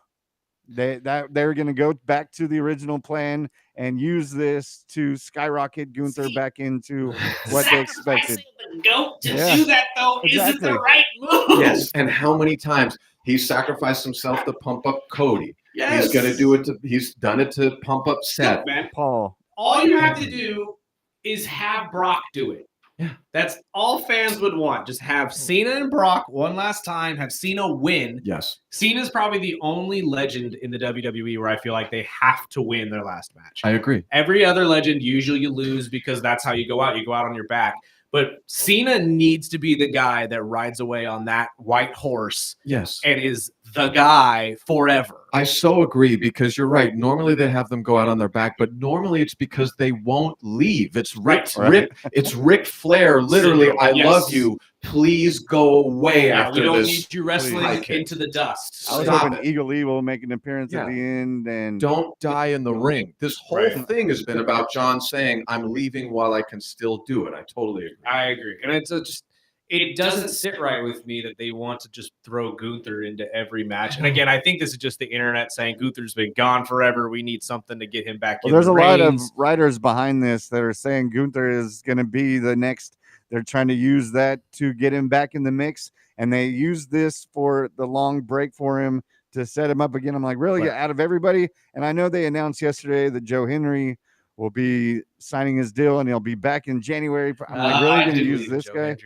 They're going to go back to the original plan and use this to skyrocket Gunther back into what they expected. The goat to Yeah. do that though isn't Exactly. the right move. Yes, and how many times he sacrificed himself to pump up Cody. Yes. He's going to do it. He's done it to pump up Seth. Look, man, Paul. all you have to do is have Brock do it. Yeah. That's all fans would want. Just have Cena and Brock one last time, have Cena win. Yes. Cena's probably the only legend in the WWE where I feel like they have to win their last match. I agree. Every other legend, usually you lose because that's how you go out. You go out on your back. But Cena needs to be the guy that rides away on that white horse Yes. and is the guy forever. I so agree, because you're right. Normally they have them go out on their back, but normally it's because they won't leave. It's it's Ric Flair. Literally, I love you. Please go away after we don't this. need you wrestling into the dust. I was Stop hoping it. Eagle Evil make an appearance at the end, and Don't die in the ring. This whole thing has been about John saying, "I'm leaving while I can still do it." I totally agree. I agree, and it's it doesn't sit right with me that they want to just throw Gunther into every match. And again, I think this is just the internet saying Gunther's been gone forever. We need something to get him back. Well, there's a lot of writers behind this that are saying Gunther is going to be the next. They're trying to use that to get him back in the mix, and they use this for the long break for him to set him up again. I'm like, really? Out of everybody? And I know they announced yesterday that Joe Henry will be signing his deal, and he'll be back in January. I'm like, really going to use this guy?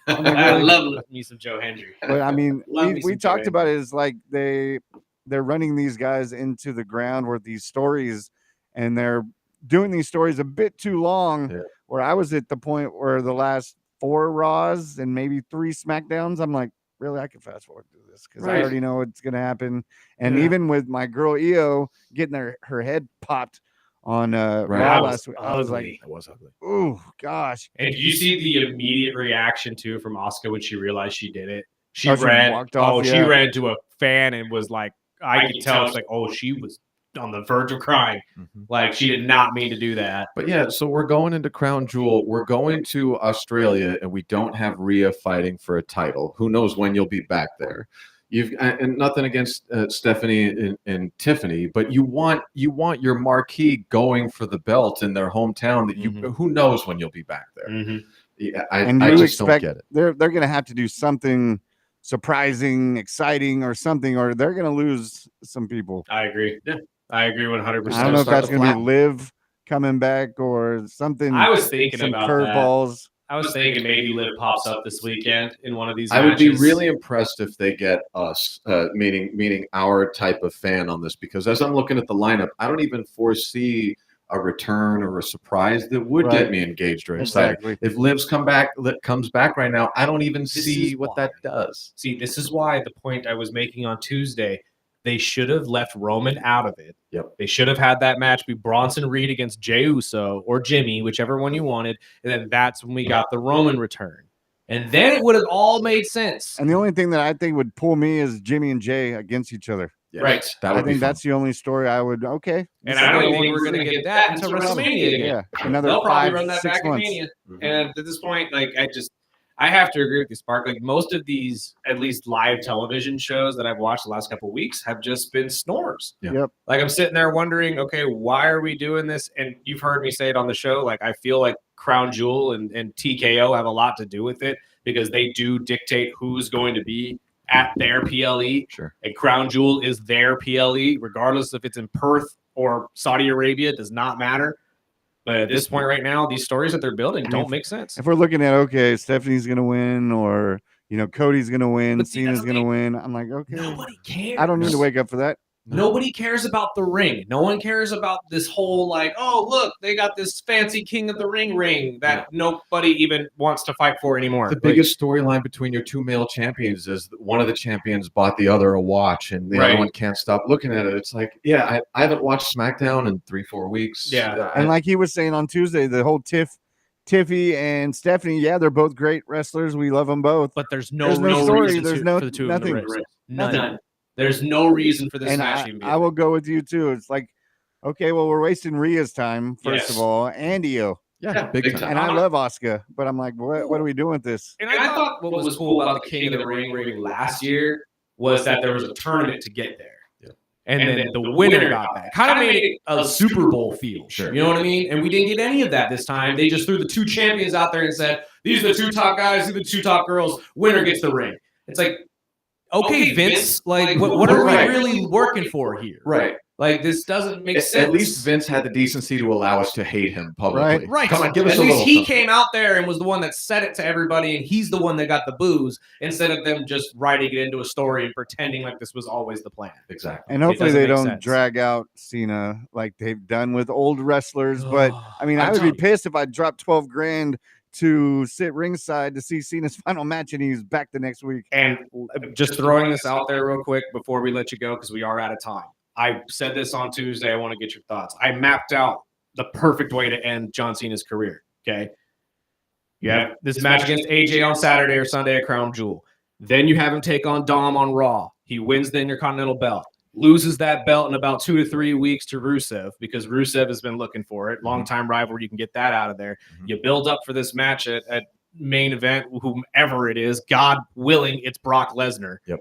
I'm like, I love me some Joe Hendry. But I mean, we talked Joe about it as like they're running these guys into the ground with these stories, and they're doing these stories a bit too long. Yeah. Where I was at the point where the last 4 Raws and maybe 3 SmackDowns, I'm like, really, I can fast forward through this because I already know what's going to happen. And even with my girl Io getting her head popped on Raw last week, I was like, That was ugly. oh gosh. And did you see the immediate reaction too from Asuka when she realized she did it? She She ran. walked off, She ran to a fan and was like, I could tell. It's like, oh, she was on the verge of crying. Like she did not mean to do that. But yeah, so we're going into Crown Jewel. We're going to Australia, and we don't have Rhea fighting for a title. Who knows when you'll be back there? And nothing against Stephanie and Tiffany, but you want your marquee going for the belt in their hometown. That who knows when you'll be back there. Yeah, I just don't get it. They're going to have to do something surprising, exciting, or something, or they're going to lose some people. I agree. Yeah, I agree 100%. I don't know if that's going to be Liv coming back or something. I was thinking some about curveballs. I was thinking maybe Liv pops up this weekend in one of these I matches. would be really impressed if they get us, meaning our type of fan on this, because as I'm looking at the lineup, I don't even foresee a return or a surprise that would get me engaged or excited. Exactly. If Liv's comes back right now, I don't even see what that does. See, this is why the point I was making on Tuesday, they should have left Roman out of it. Yep. They should have had that match be Bronson Reed against Jey Uso or Jimmy, whichever one you wanted, and then that's when we got the Roman return. And then it would have all made sense. And the only thing that I think would pull me is Jimmy and Jay against each other. Yes, right. I think that's the only story I would. Okay. And I don't think we're going to get that until WrestleMania again. Yeah. Another They'll probably 5, run that 6 back at months. Mania. And at this point, like I have to agree with you, Spark. Like most of these, at least live television shows that I've watched the last couple of weeks have just been snores. Yeah. Yep. Like I'm sitting there wondering, okay, why are we doing this? And you've heard me say it on the show. Like I feel like Crown Jewel and TKO have a lot to do with it because they do dictate who's going to be at their PLE. Sure. And Crown Jewel is their PLE, regardless if it's in Perth or Saudi Arabia, it does not matter. But at this point right now, these stories that they're building don't make sense. If we're looking at, okay, Stephanie's going to win or, Cody's going to win, Cena's going to win, I'm like, okay. Nobody cares. I don't need to wake up for that. Nobody cares about the ring. No one cares about this whole like, oh, look, they got this fancy King of the Ring that nobody even wants to fight for anymore. The biggest storyline between your two male champions is that one of the champions bought the other a watch and the other one can't stop looking at it. It's like, I haven't watched SmackDown in 3-4 weeks. Yeah. And like he was saying on Tuesday, the whole Tiffy and Stephanie, they're both great wrestlers. We love them both. But there's no story. reason There's for the two nothing. of them. None. There's no reason for this and match. I will go with you too. It's like, okay, well, we're wasting Rhea's time, first of all, and Io. Yeah, big time. And I love Asuka, but I'm like, what are we doing with this? And I thought what was cool about the King of the Ring last year was that there was a tournament to get there. Yeah. And then the winner got back. Kind of made it a Super Bowl feel. Sure. You know what I mean? And we didn't get any of that this time. They just threw the two champions out there and said, these are the two top guys, these are the two top girls. Winner gets the ring. It's like, okay, Vince, like what are we really working for here? Right. Like this doesn't make sense. At least Vince had the decency to allow us to hate him publicly. Right. Come on, give us At a least little he something. came out there and was the one that said it to everybody, and he's the one that got the booze instead of them just writing it into a story and pretending like this was always the plan. Exactly. And hopefully they don't sense. drag out Cena like they've done with old wrestlers. But I mean, I would be telling pissed if I dropped $12,000 to sit ringside to see Cena's final match and he's back the next week. And just throwing this out there real quick before we let you go, because we are out of time. I said this on Tuesday. I want to get your thoughts. I mapped out the perfect way to end John Cena's career. Okay. You have this match against AJ on Saturday or Sunday at Crown Jewel. Then you have him take on Dom on Raw. He wins the Intercontinental belt. Loses that belt in about 2 to 3 weeks to Rusev because Rusev has been looking for it. Longtime rivalry. You can get that out of there. You build up for this match at main event, whomever it is. God willing, it's Brock Lesnar. Yep.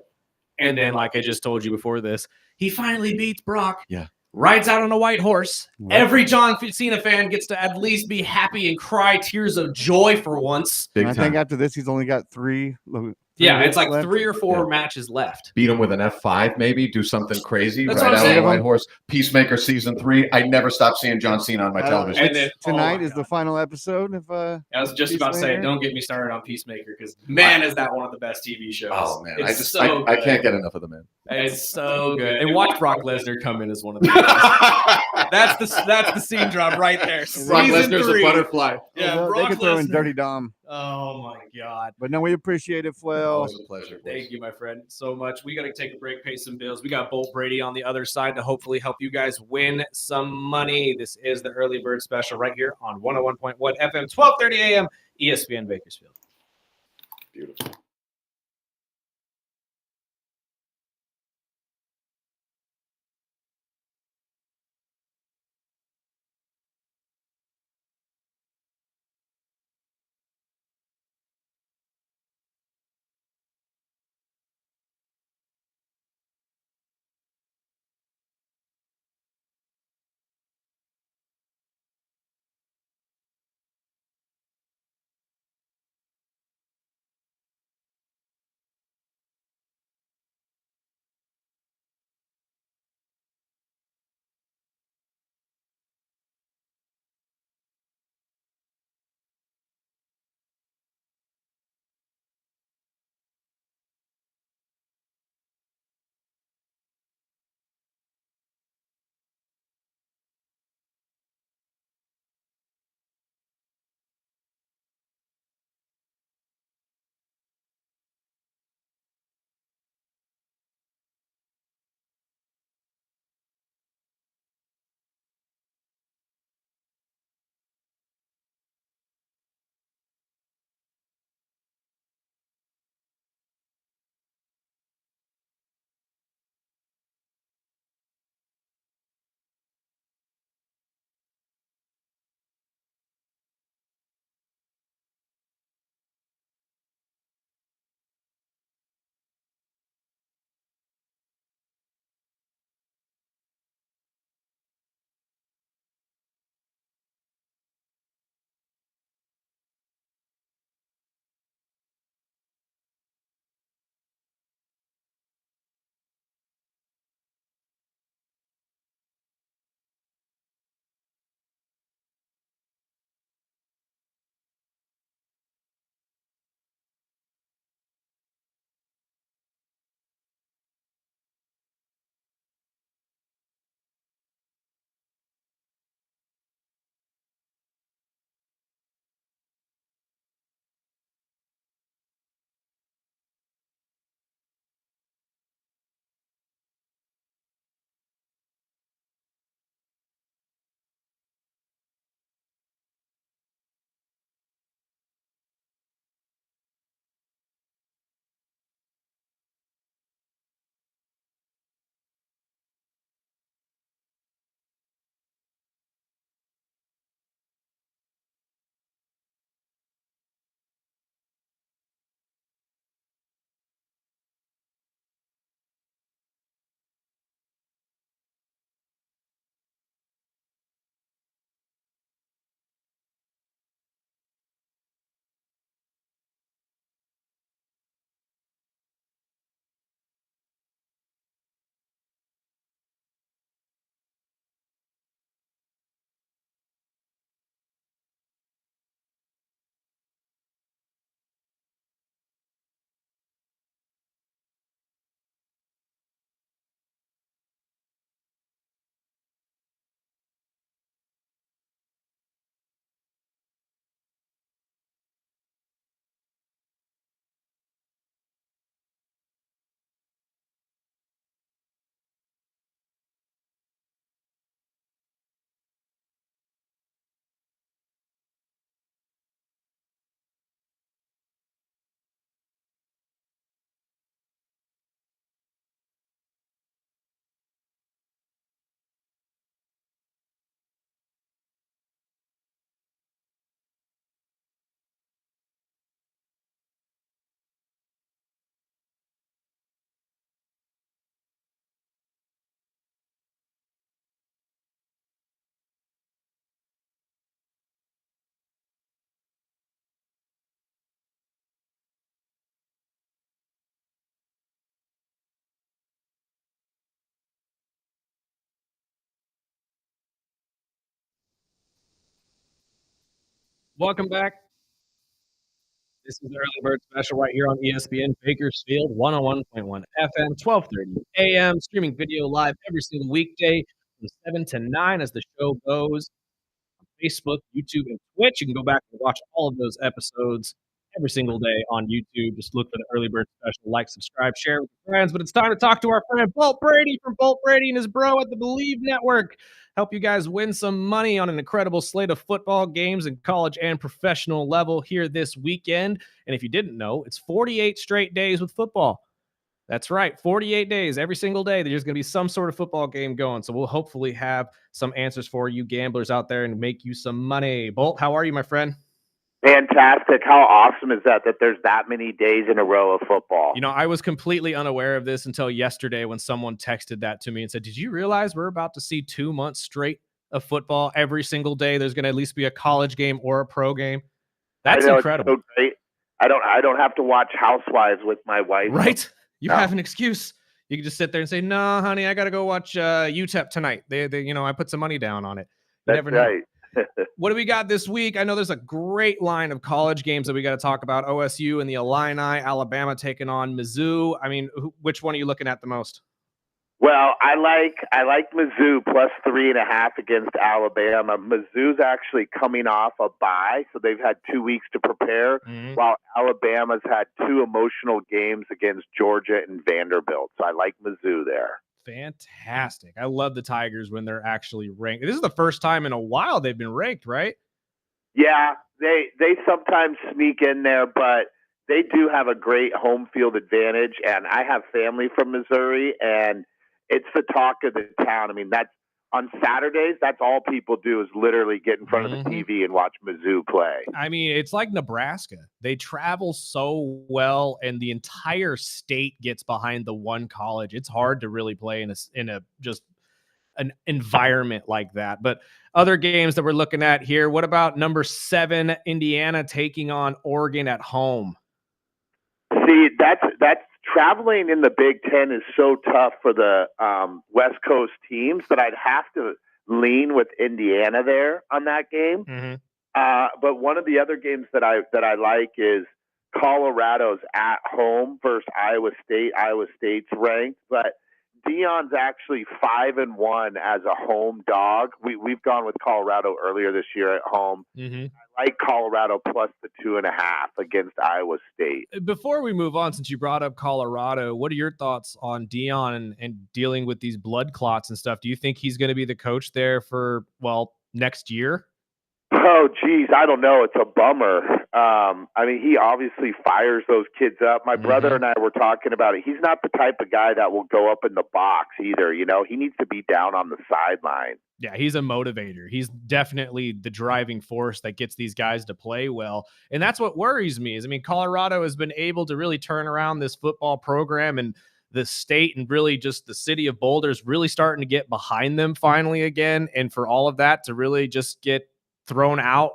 And then, like I just told you before this, he finally beats Brock. Yeah. Rides out on a white horse. Every John Cena fan gets to at least be happy and cry tears of joy for once. I think after this, he's only got three. Yeah, it's like left. 3 or 4 matches left. Beat him with an F5, maybe. Do something crazy. That's Right what I'm out on saying. the white horse. Peacemaker season 3. I never stopped seeing John Cena on my television. And then, Tonight is the final episode of I was just about to say, Peacemaker? don't get me started on Peacemaker because man, is that one of the best TV shows. Oh man, It's I can't get enough of the man. It's so good. And watch Brock Lesnar come in as one of the best. That's the scene drop right there. Brock Season Lesnar's 3. a butterfly. Yeah, they Brock could throw in Lesnar. Dirty Dom. Oh my God. But no, we appreciate it, Flail. Always a pleasure. Thank you, my friend, so much. We got to take a break, pay some bills. We got Bolt Brady on the other side to hopefully help you guys win some money. This is the Early Bird Special right here on 101.1 FM, 12:30 a.m. ESPN Bakersfield. Beautiful. Welcome back. This is the Early Bird Special right here on ESPN Bakersfield, 101.1 FM, 12:30 AM, streaming video live every single weekday from 7 to 9 as the show goes on Facebook, YouTube, and Twitch. You can go back and watch all of those episodes every single day on YouTube. Just look for the Early Bird Special, like, subscribe, share with your friends. But it's time to talk to our friend Bolt Brady from Bolt Brady and his bro at the Believe Network. Help you guys win some money on an incredible slate of football games in college and professional level here this weekend. And if you didn't know, it's 48 straight days with football. That's right, 48 days. Every single day, there's going to be some sort of football game going. So we'll hopefully have some answers for you gamblers out there and make you some money. Bolt, how are you, my friend? Fantastic. How awesome is that there's that many days in a row of football? You know, I was completely unaware of this until yesterday when someone texted that to me and said, did you realize we're about to see 2 months straight of football every single day? There's going to at least be a college game or a pro game. That's incredible. It's so great. I don't have to watch Housewives with my wife. Right? You have an excuse. You can just sit there and say, no, honey, I got to go watch UTEP tonight. They, I put some money down on it. You That's never know. right. What do we got this week? I know there's a great line of college games that we got to talk about. OSU and the Illini, Alabama taking on Mizzou. I mean, which one are you looking at the most? Well, I like Mizzou plus 3.5 against Alabama. Mizzou's actually coming off a bye, so they've had 2 weeks to prepare, while Alabama's had 2 emotional games against Georgia and Vanderbilt. So I like Mizzou there. Fantastic. I love the Tigers when they're actually ranked. This is the first time in a while they've been ranked, right? Yeah, they sometimes sneak in there, but they do have a great home field advantage. And I have family from Missouri, and it's the talk of the town. I mean, that's on Saturdays. That's all people do is literally get in front of the TV and watch Mizzou play. I mean, it's like Nebraska. They travel so well, and the entire state gets behind the one college. It's hard to really play in a just an environment like that. But other games that we're looking at here, what about number 7 Indiana taking on Oregon at home? See, that's traveling in the Big Ten is so tough for the West Coast teams that I'd have to lean with Indiana there on that game. But one of the other games that I like is Colorado's at home versus Iowa State. Iowa State's ranked, but Deion's actually 5-1 as a home dog. We've gone with Colorado earlier this year at home. I like Colorado plus the 2.5 against Iowa State. Before we move on, since you brought up Colorado, what are your thoughts on Deion and dealing with these blood clots and stuff? Do you think he's going to be the coach there for, next year? Oh, geez, I don't know. It's a bummer. I mean, he obviously fires those kids up. My brother and I were talking about it. He's not the type of guy that will go up in the box either. You know, he needs to be down on the sideline. Yeah, he's a motivator. He's definitely the driving force that gets these guys to play well. And that's what worries me is, Colorado has been able to really turn around this football program, and the state and really just the city of Boulder's really starting to get behind them finally again. And for all of that to really just get thrown out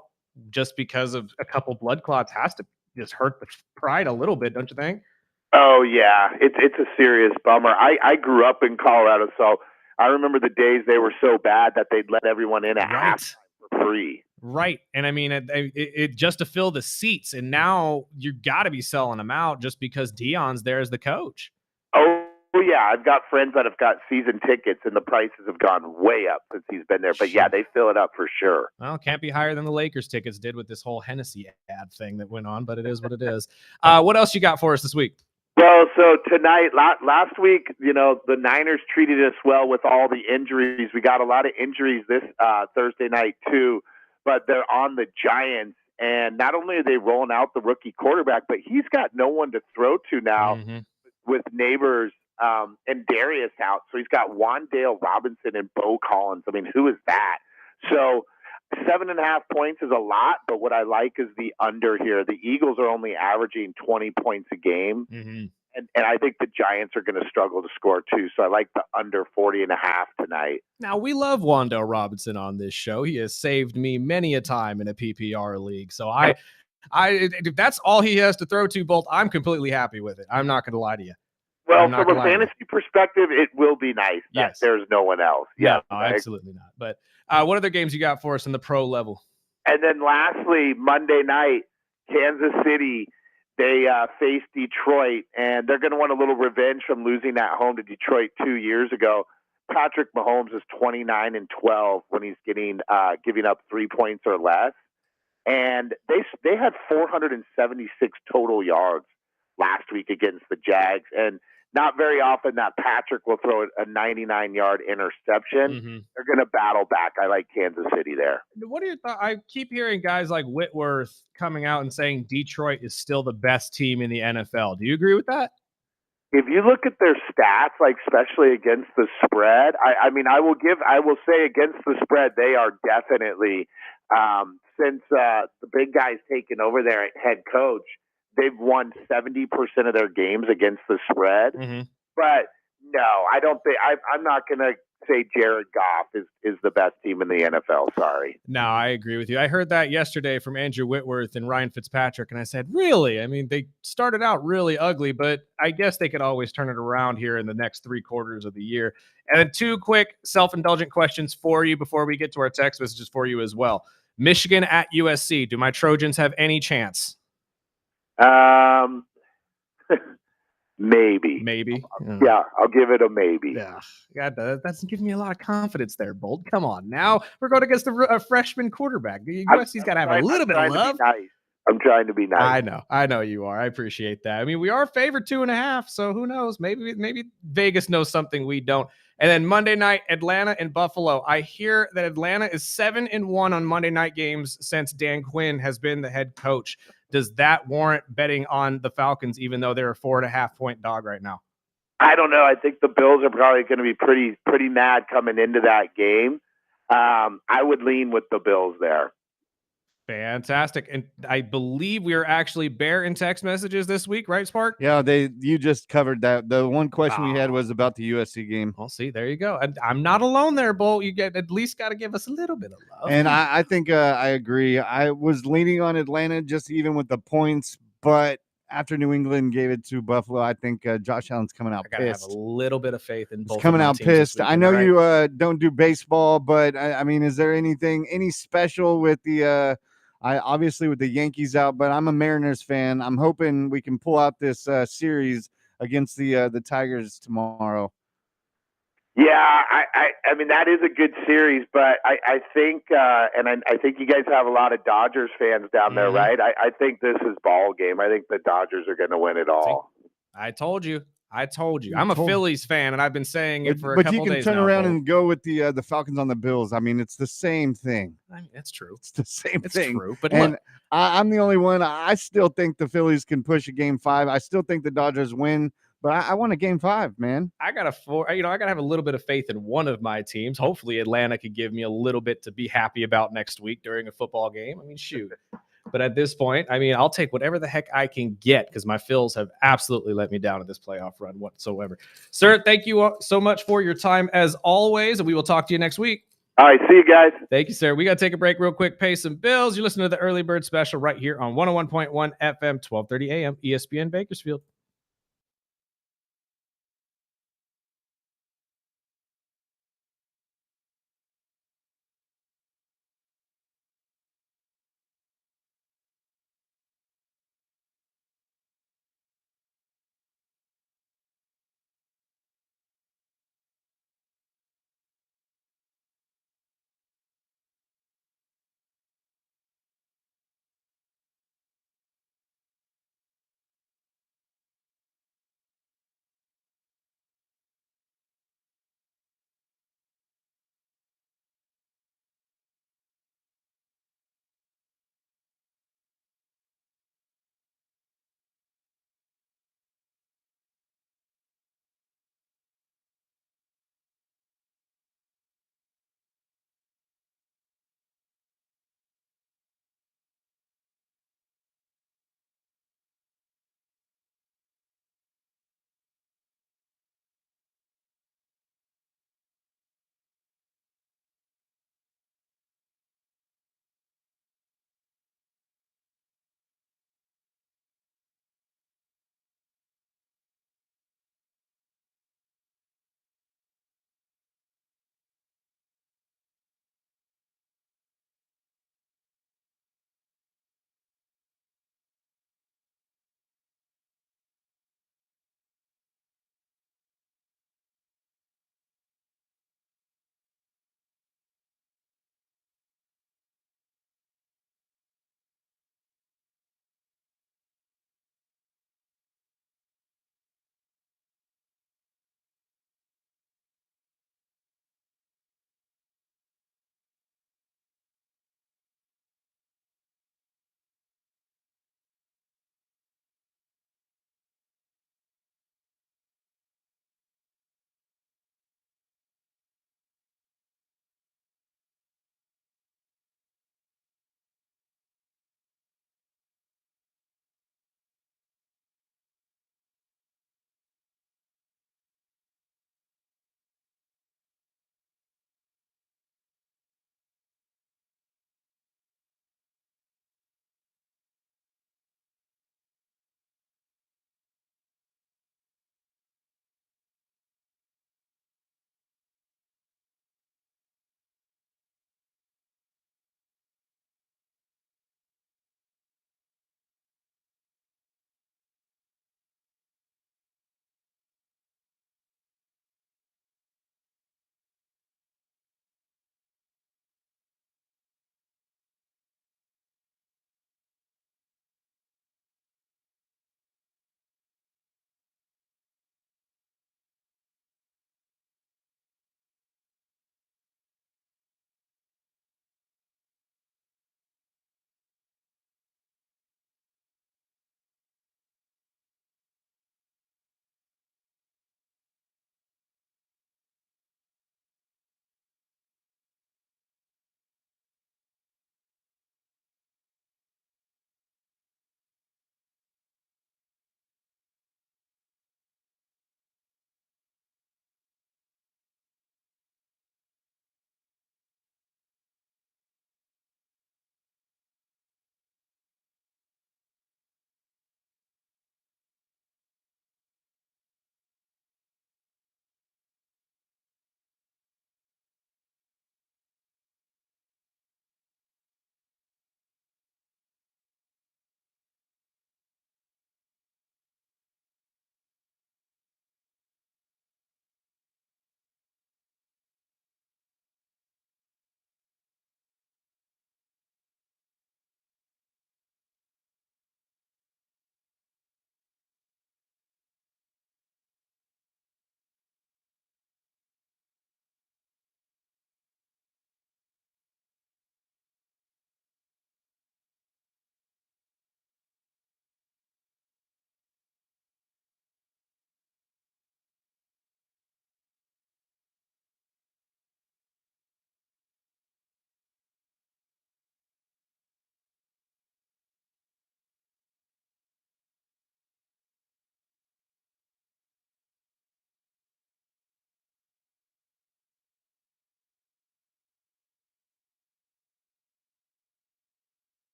just because of a couple blood clots has to just hurt the pride a little bit, don't you think? Oh, yeah. It's a serious bummer. I grew up in Colorado, so I remember the days they were so bad that they'd let everyone in at halftime for free. Right. And it just to fill the seats. And now you got to be selling them out just because Deion's there as the coach. Oh, yeah. I've got friends that have got season tickets, and the prices have gone way up since he's been there. But, yeah, they fill it up for sure. Well, can't be higher than the Lakers tickets did with this whole Hennessy ad thing that went on, but it is what it is. What else you got for us this week? Well, so tonight, last week, the Niners treated us well with all the injuries. We got a lot of injuries this Thursday night, too, but they're on the Giants. And not only are they rolling out the rookie quarterback, but he's got no one to throw to now with Neighbors and Darius out. So he's got Wan'Dale Robinson and Bo Collins. I mean, who is that? So 7.5 points is a lot, but what I like is the under here. The Eagles are only averaging 20 points a game, and I think the Giants are going to struggle to score too. So I like the under 40.5 tonight. Now, we love Wan'Dale Robinson on this show. He has saved me many a time in a PPR league. So if that's all he has to throw to, Bolt, I'm completely happy with it. I'm not going to lie to you. Well, from a fantasy perspective, it will be nice that there's no one else. Yeah, no, absolutely not. But what other games you got for us in the pro level? And then lastly, Monday night, Kansas City, they face Detroit, and they're going to want a little revenge from losing at home to Detroit 2 years ago. Patrick Mahomes is 29-12 when he's giving up 3 points or less. And they had 476 total yards last week against the Jags. And not very often that Patrick will throw a 99-yard interception. Mm-hmm. They're going to battle back. I like Kansas City there. What are your thoughts? I keep hearing guys like Whitworth coming out and saying Detroit is still the best team in the NFL. Do you agree with that? If you look at their stats, like especially against the spread, I mean, I will say against the spread, they are definitely, since the big guy's taken over there at head coach, they've won 70% of their games against the spread. Mm-hmm. But no, I don't think I'm not going to say Jared Goff is the best team in the NFL. Sorry. No, I agree with you. I heard that yesterday from Andrew Whitworth and Ryan Fitzpatrick, and I said, really? I mean, they started out really ugly, but I guess they could always turn it around here in the next 3 quarters of the year. And then 2 quick self-indulgent questions for you before we get to our text messages for you as well. Michigan at USC. Do my Trojans have any chance? Maybe. Yeah, I'll give it a maybe. Yeah, God, that's giving me a lot of confidence there, Bolt. Come on, now we're going against a freshman quarterback. USC's got to have a little bit of love. I'm trying to be nice. I know you are. I appreciate that. I mean, we are favored 2.5, so who knows? Maybe Vegas knows something we don't. And then Monday night, Atlanta and Buffalo. I hear that Atlanta is 7-1 on Monday night games since Dan Quinn has been the head coach. Does that warrant betting on the Falcons, even though they're a 4.5-point dog right now? I don't know. I think the Bills are probably going to be pretty mad coming into that game. I would lean with the Bills there. Fantastic. And I believe we are actually bear in text messages this week, right, Spark? Yeah, you just covered that. The one question we had was about the USC game. Well, see, there you go. And I'm not alone there, Bolt. You at least got to give us a little bit of love. And I think I agree. I was leaning on Atlanta just even with the points, but after New England gave it to Buffalo, I think Josh Allen's coming out pissed. Have a little bit of faith in both. He's coming out pissed. I know you don't do baseball, but I mean, is there any special with the obviously with the Yankees out, but I'm a Mariners fan. I'm hoping we can pull out this series against the Tigers tomorrow. Yeah, I mean, that is a good series, but I think, and I think you guys have a lot of Dodgers fans down there, right? I think this is ball game. I think the Dodgers are going to win it all. I told you. I'm a Phillies fan, and I've been saying it for a couple days now. But you can turn around and go with the Falcons on the Bills. I mean, it's the same thing. I mean, that's true. It's the same thing. True. But and I'm the only one. I still think the Phillies can push a game 5. I still think the Dodgers win. But I want a game 5, man. I got to have a little bit of faith in one of my teams. Hopefully Atlanta could give me a little bit to be happy about next week during a football game. I mean, shoot. But at this point, I mean, I'll take whatever the heck I can get because my Phils have absolutely let me down in this playoff run whatsoever. Sir, thank you so much for your time as always, and we will talk to you next week. All right, see you guys. Thank you, sir. We got to take a break real quick, pay some bills. You're listening to the Early Bird Special right here on 101.1 FM, 1230 AM, ESPN Bakersfield.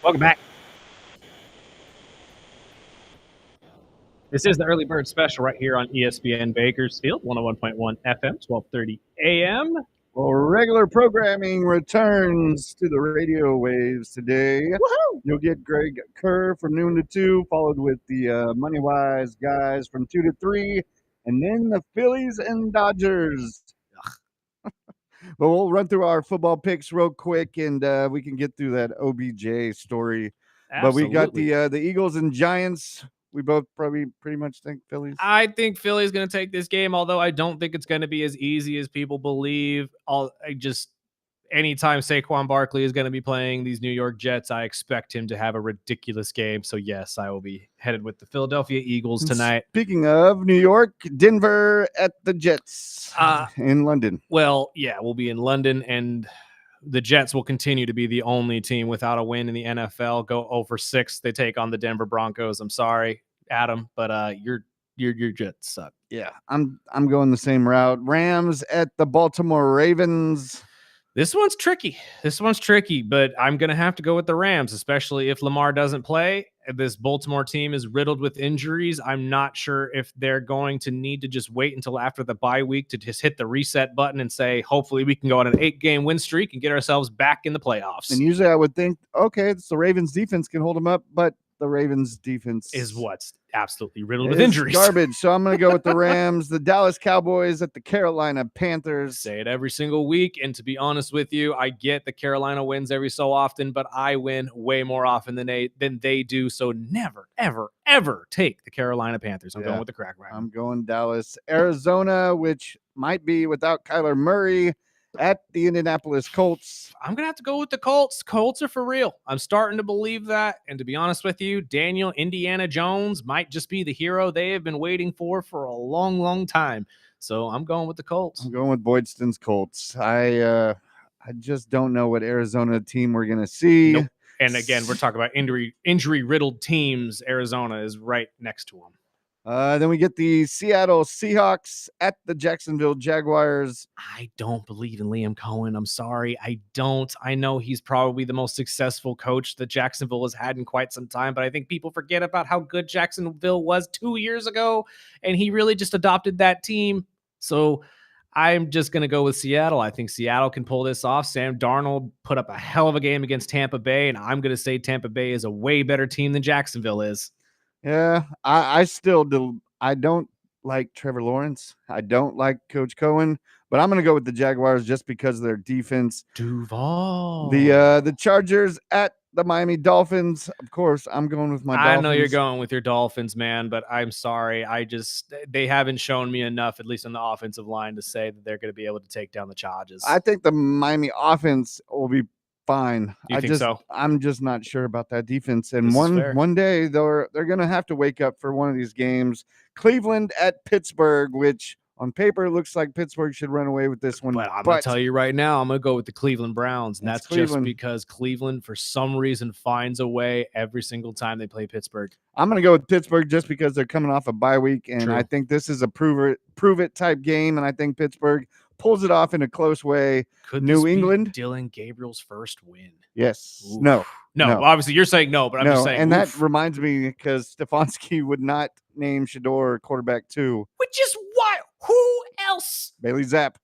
Welcome back. This is the Early Bird Special right here on ESPN Bakersfield, 101.1 FM, 12:30 a.m. Well, regular programming returns to the radio waves today. Woohoo! You'll get Greg Kerr from noon to 2, followed with the Money Wise guys from 2 to 3, and then the Phillies and Dodgers. But we'll run through our football picks real quick, and we can get through that OBJ story. Absolutely. But we got the Eagles and Giants. We both probably pretty much think Phillies. I think Philly's going to take this game, although I don't think it's going to be as easy as people believe. Anytime Saquon Barkley is going to be playing these New York Jets, I expect him to have a ridiculous game. So, yes, I will be headed with the Philadelphia Eagles tonight. Speaking of New York, Denver at the Jets in London. Well, yeah, we'll be in London, and the Jets will continue to be the only team without a win in the NFL. Go 0-6. They take on the Denver Broncos. I'm sorry, Adam, but your Jets suck. Yeah, I'm going the same route. Rams at the Baltimore Ravens. This one's tricky, but I'm going to have to go with the Rams, especially if Lamar doesn't play. This Baltimore team is riddled with injuries. I'm not sure if they're going to need to just wait until after the bye week to just hit the reset button and say, hopefully we can go on an 8-game win streak and get ourselves back in the playoffs. And usually I would think, okay, it's the Ravens defense can hold them up, but the Ravens defense is what's absolutely riddled with injuries. Garbage. So I'm going to go with the Rams, the Dallas Cowboys at the Carolina Panthers. Say it every single week. And to be honest with you, I get the Carolina wins every so often, but I win way more often than they do. So never, ever, ever take the Carolina Panthers. I'm going with the crack wagon. I'm going Dallas. Arizona, which might be without Kyler Murray, at the Indianapolis Colts. I'm going to have to go with the Colts. Colts are for real. I'm starting to believe that. And to be honest with you, Daniel Indiana Jones might just be the hero they have been waiting for a long, long time. So I'm going with the Colts. I'm going with Boydston's Colts. I just don't know what Arizona team we're going to see. Nope. And again, we're talking about injury-riddled teams. Arizona is right next to them. Then we get the Seattle Seahawks at the Jacksonville Jaguars. I don't believe in Liam Cohen. I'm sorry. I don't. I know he's probably the most successful coach that Jacksonville has had in quite some time, but I think people forget about how good Jacksonville was 2 years ago, and he really just adopted that team. So I'm just going to go with Seattle. I think Seattle can pull this off. Sam Darnold put up a hell of a game against Tampa Bay, and I'm going to say Tampa Bay is a way better team than Jacksonville is. Yeah, I still do. I don't like Trevor Lawrence. I don't like Coach Cohen, but I'm going to go with the Jaguars just because of their defense. Duval. The Chargers at the Miami Dolphins. Of course, I'm going with my Dolphins. I know you're going with your Dolphins, man, but I'm sorry. They haven't shown me enough, at least on the offensive line, to say that they're going to be able to take down the Chargers. I think the Miami offense will be fine. You think so? I'm just not sure about that defense. And one day they're going to have to wake up for one of these games. Cleveland at Pittsburgh, which on paper looks like Pittsburgh should run away with this one. But I'm going to tell you right now, I'm going to go with the Cleveland Browns. And that's just because Cleveland, for some reason, finds a way every single time they play Pittsburgh. I'm going to go with Pittsburgh just because they're coming off a bye week. And I think this is a prove it type game. And I think Pittsburgh pulls it off in a close way. Could New England be Dylan Gabriel's first win? Yes. Oof. No. Obviously you're saying no, but I'm just saying. And that reminds me because Stefanski would not name Shador quarterback 2. Which is why. Who else? Bailey Zapp.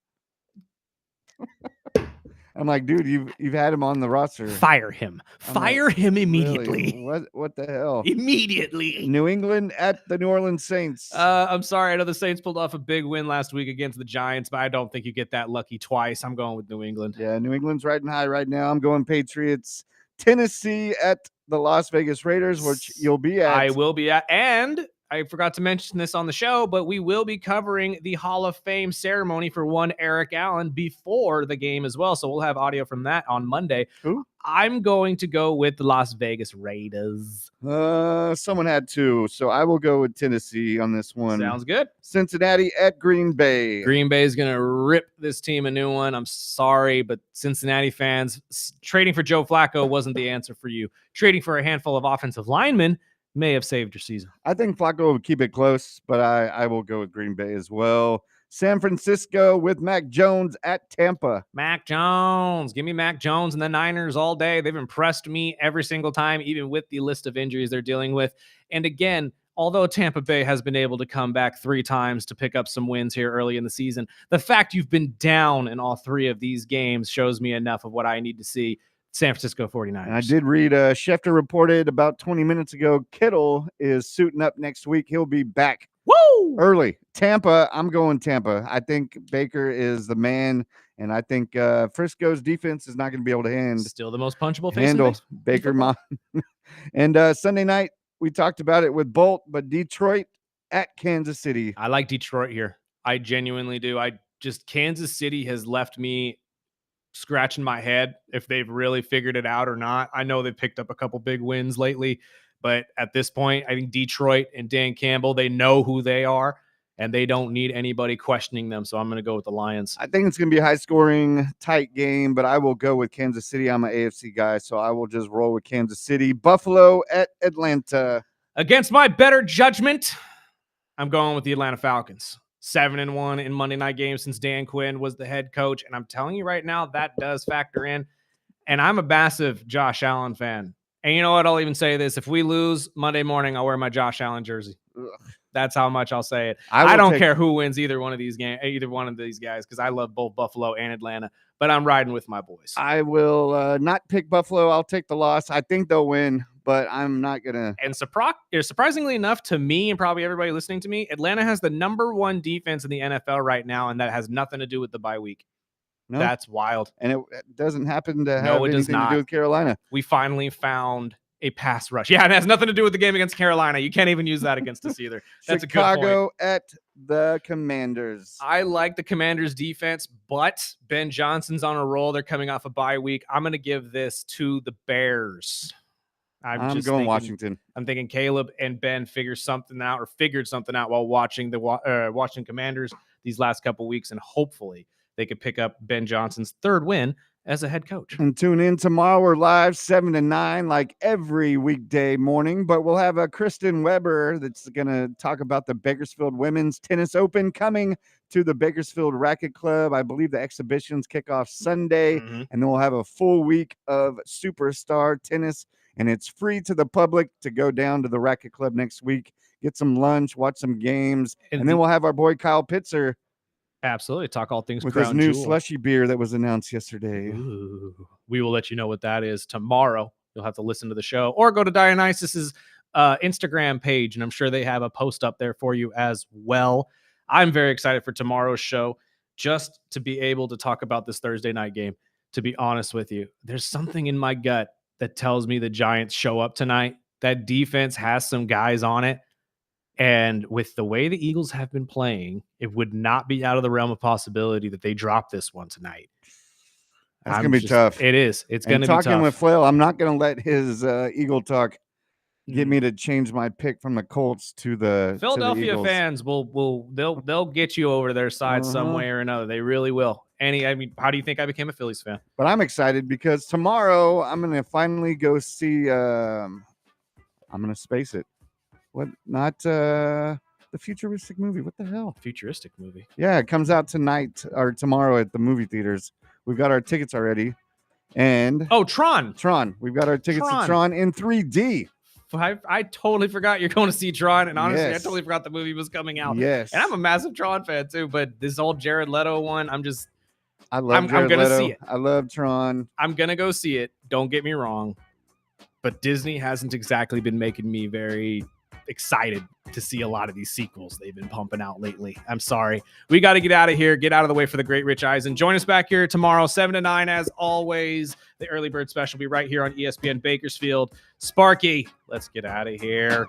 I'm like, dude, you've had him on the roster. Fire him. Fire him immediately. Really? What the hell? Immediately. New England at the New Orleans Saints. I'm sorry. I know the Saints pulled off a big win last week against the Giants, but I don't think you get that lucky twice. I'm going with New England. Yeah, New England's riding high right now. I'm going Patriots. Tennessee at the Las Vegas Raiders, which you'll be at. I will be at. And I forgot to mention this on the show, but we will be covering the Hall of Fame ceremony for one Eric Allen before the game as well. So we'll have audio from that on Monday. Who? I'm going to go with the Las Vegas Raiders. Someone had to, so I will go with Tennessee on this one. Sounds good. Cincinnati at Green Bay. Green Bay is going to rip this team a new one. I'm sorry, but Cincinnati fans, trading for Joe Flacco wasn't the answer for you. Trading for a handful of offensive linemen may have saved your season. I think Flacco will keep it close, but I will go with Green Bay as well. San Francisco with Mac Jones at Tampa. Mac Jones. Give me Mac Jones and the Niners all day. They've impressed me every single time, even with the list of injuries they're dealing with. And again, although Tampa Bay has been able to come back 3 times to pick up some wins here early in the season, the fact you've been down in all 3 of these games shows me enough of what I need to see. San Francisco 49ers. And I did read Schefter reported about 20 minutes ago, Kittle is suiting up next week. He'll be back early. Tampa, I'm going Tampa. I think Baker is the man, and I think Frisco's defense is not going to be able to still the most punchable face handle Baker. And Sunday night, we talked about it with Bolt, but Detroit at Kansas City. I like Detroit here. I genuinely do. Kansas City has left me scratching my head if they've really figured it out or not. I know they've picked up a couple big wins lately, but at this point, I think Detroit and Dan Campbell, they know who they are, and they don't need anybody questioning them. So I'm going to go with the Lions. I think it's going to be a high-scoring, tight game, but I will go with Kansas City. I'm an AFC guy, so I will just roll with Kansas City. Buffalo at Atlanta. Against my better judgment, I'm going with the Atlanta Falcons. 7-1 in Monday night games since Dan Quinn was the head coach. And I'm telling you right now, that does factor in. And I'm a massive Josh Allen fan. And you know what? I'll even say this. If we lose Monday morning, I'll wear my Josh Allen jersey. Ugh. That's how much I'll say it. I don't care who wins either one of these games, either one of these guys, because I love both Buffalo and Atlanta. But I'm riding with my boys. I will not pick Buffalo. I'll take the loss. I think they'll win, but I'm not going to. And surprisingly enough to me and probably everybody listening to me, Atlanta has the #1 defense in the NFL right now, and that has nothing to do with the bye week. No? That's wild. And it doesn't happen to have anything to do with Carolina. We finally found a pass rush. Yeah, it has nothing to do with the game against Carolina. You can't even use that against us either. That's Chicago a good point. At the Commanders. I like the Commanders defense, but Ben Johnson's on a roll. They're coming off a bye week. I'm going to give this to the Bears. I'm going Washington. I'm thinking Caleb and Ben figured something out while watching the Washington Commanders these last couple weeks, and hopefully they could pick up Ben Johnson's 3rd win as a head coach. And tune in tomorrow. We're live 7 to 9 like every weekday morning, but we'll have a Kristen Weber that's going to talk about the Bakersfield Women's Tennis Open coming to the Bakersfield Racket Club. I believe the exhibitions kick off Sunday, and then we'll have a full week of superstar tennis, and it's free to the public to go down to the Racket Club next week, get some lunch, watch some games, and then we'll have our boy Kyle Pitzer. Absolutely. Talk all things with Crown his new Jewel. slushy beer that was announced yesterday. Ooh. We will let you know what that is tomorrow. You'll have to listen to the show or go to Dionysus's Instagram page, and I'm sure they have a post up there for you as well. I'm very excited for tomorrow's show just to be able to talk about this Thursday night game. To be honest with you, there's something in my gut that tells me the Giants show up tonight. That defense has some guys on it. And with the way the Eagles have been playing, it would not be out of the realm of possibility that they drop this one tonight. That's going to be tough. It is. It's going to be tough. Talking with Flail, I'm not going to let his Eagle talk get me to change my pick from the Colts to the Philadelphia fans they'll get you over to their side some way or another. They really will. How do you think I became a Phillies fan? But I'm excited because tomorrow I'm going to finally go see I'm going to space it. What? Not the futuristic movie. What the hell? Futuristic movie. Yeah, it comes out tonight or tomorrow at the movie theaters. We've got our tickets already. And Tron. We've got our tickets to Tron in 3D. I totally forgot you're going to see Tron, and honestly, I totally forgot the movie was coming out. Yes. And I'm a massive Tron fan too, but this old Jared Leto one, I love Jared gonna Leto. see it. I love Tron. I'm gonna go see it. Don't get me wrong, but Disney hasn't exactly been making me very excited to see a lot of these sequels they've been pumping out lately. I'm sorry. We got to get out of here, get out of the way for the great Rich Eisen. Join us back here tomorrow, 7 to 9, as always. The early bird special will be right here on ESPN Bakersfield. Sparky, let's get out of here.